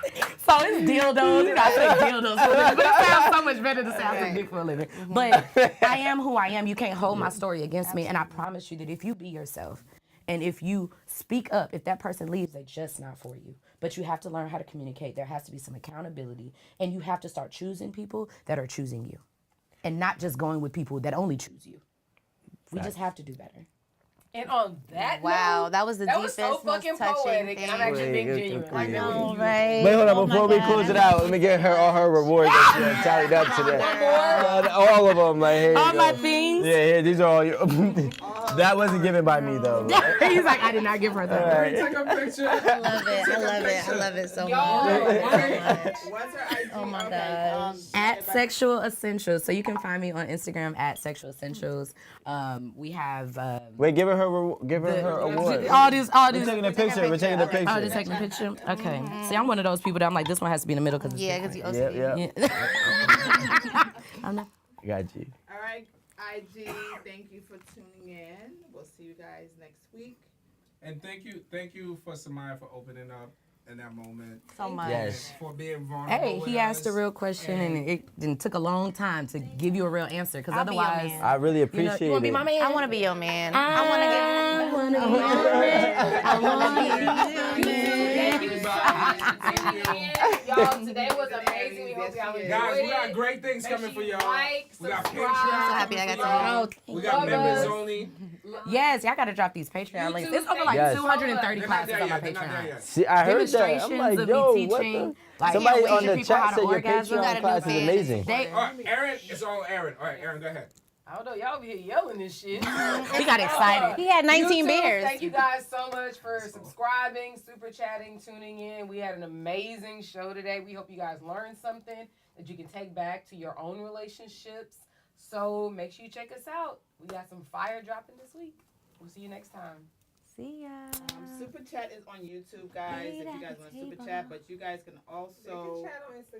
E: it. So it's dildos, I suck dildos for a living, but it sounds so much better to say I suck dick for a living. But I am who I am. You can't hold my story against me, and I promise you that if you be yourself, and if you speak up, if that person leaves, they're just not for you. But you have to learn how to communicate. There has to be some accountability, and you have to start choosing people that are choosing you, and not just going with people that only choose you. We just have to do better.
A: And on that
D: Wow,
A: note,
D: that was the
A: that
D: deepest,
A: was so
D: most
A: fucking
D: touching
A: poetic,
D: thing.
A: and I'm actually being genuine.
F: I
D: know, right?
F: Wait, hold on.
D: Oh my
F: Before we
D: God.
F: close it out, let me get her all her rewards that she had tallied up today. All of them. Like, here you
E: All
F: go.
E: my things.
F: Yeah, here, these are all your... That wasn't given by me, though.
E: He's like, I did not give her that.
F: Right.
B: Take a picture.
D: I love it. I love it. I love it so much.
G: What's her IG?
D: Oh my
G: Okay,
D: gosh.
E: At Sexual Essentials. So you can find me on Instagram at Sexual Essentials. We have
F: Wait, give her her award.
E: all these.
F: We're taking a picture. We're taking a picture.
E: Oh, just taking a picture? Okay. See, I'm one of those people that I'm like, this one has to be in the middle because it's
D: Yeah, because you also
F: Yeah.
E: I'm not.
F: Got you.
G: All right, IG, thank you for tuning in. We'll see you guys next week.
B: And thank you for Samaya for opening up in that moment.
D: So much.
F: Yes.
B: For being vulnerable.
E: Hey,
B: with
E: he asked a
B: us.
E: real question and it then took a long time to give you a real answer. Because
D: I'll be your
E: otherwise,
D: man.
F: I really
E: you
F: appreciate
E: want to be
F: it.
E: my man?
D: I want to be your man.
E: I wanna be your man. I wanna be
A: Thank you so much for tuning in. Y'all, today was amazing. We hope y'all enjoyed
B: Guys, we got
A: it.
B: great things
A: Make
B: coming
A: sure
B: for
A: you
B: y'all.
A: like,
B: We got
A: subscribe.
B: Patreon.
D: I'm so happy I got to
B: y'all.
D: know.
B: We got
A: Love
B: members
A: us.
B: only.
E: Yes, y'all gotta drop these Patreon links.
A: YouTube,
E: It's over
A: thank
E: like
F: you so
E: 230
B: They're not
E: classes
B: there
E: on my
B: yet. They're not there
E: Patreon.
B: yet.
F: See, I heard that. I'm
E: Demonstrations
F: like,
E: of
F: yo,
E: me
F: what
E: teaching.
F: the?
E: Like,
F: Somebody
E: teaching
F: on the
E: people how
F: chat
E: to
F: said your
E: orgasm.
F: Patreon
D: gotta do
F: class is
D: fans.
F: amazing.
E: They,
B: All right, Aaron, it's all Aaron. All right, Aaron, go ahead.
A: I don't know, y'all over here yelling this shit.
E: he got excited.
D: He had 19
A: YouTube,
D: beers.
A: Thank you guys so much for subscribing, super chatting, tuning in. We had an amazing show today. We hope you guys learned something that you can take back to your own relationships. So make sure you check us out. We got some fire dropping this week. We'll see you next time.
D: See ya.
G: Super chat is on YouTube, guys. If you guys want to super chat, but you guys can also.
H: Chat on Instagram.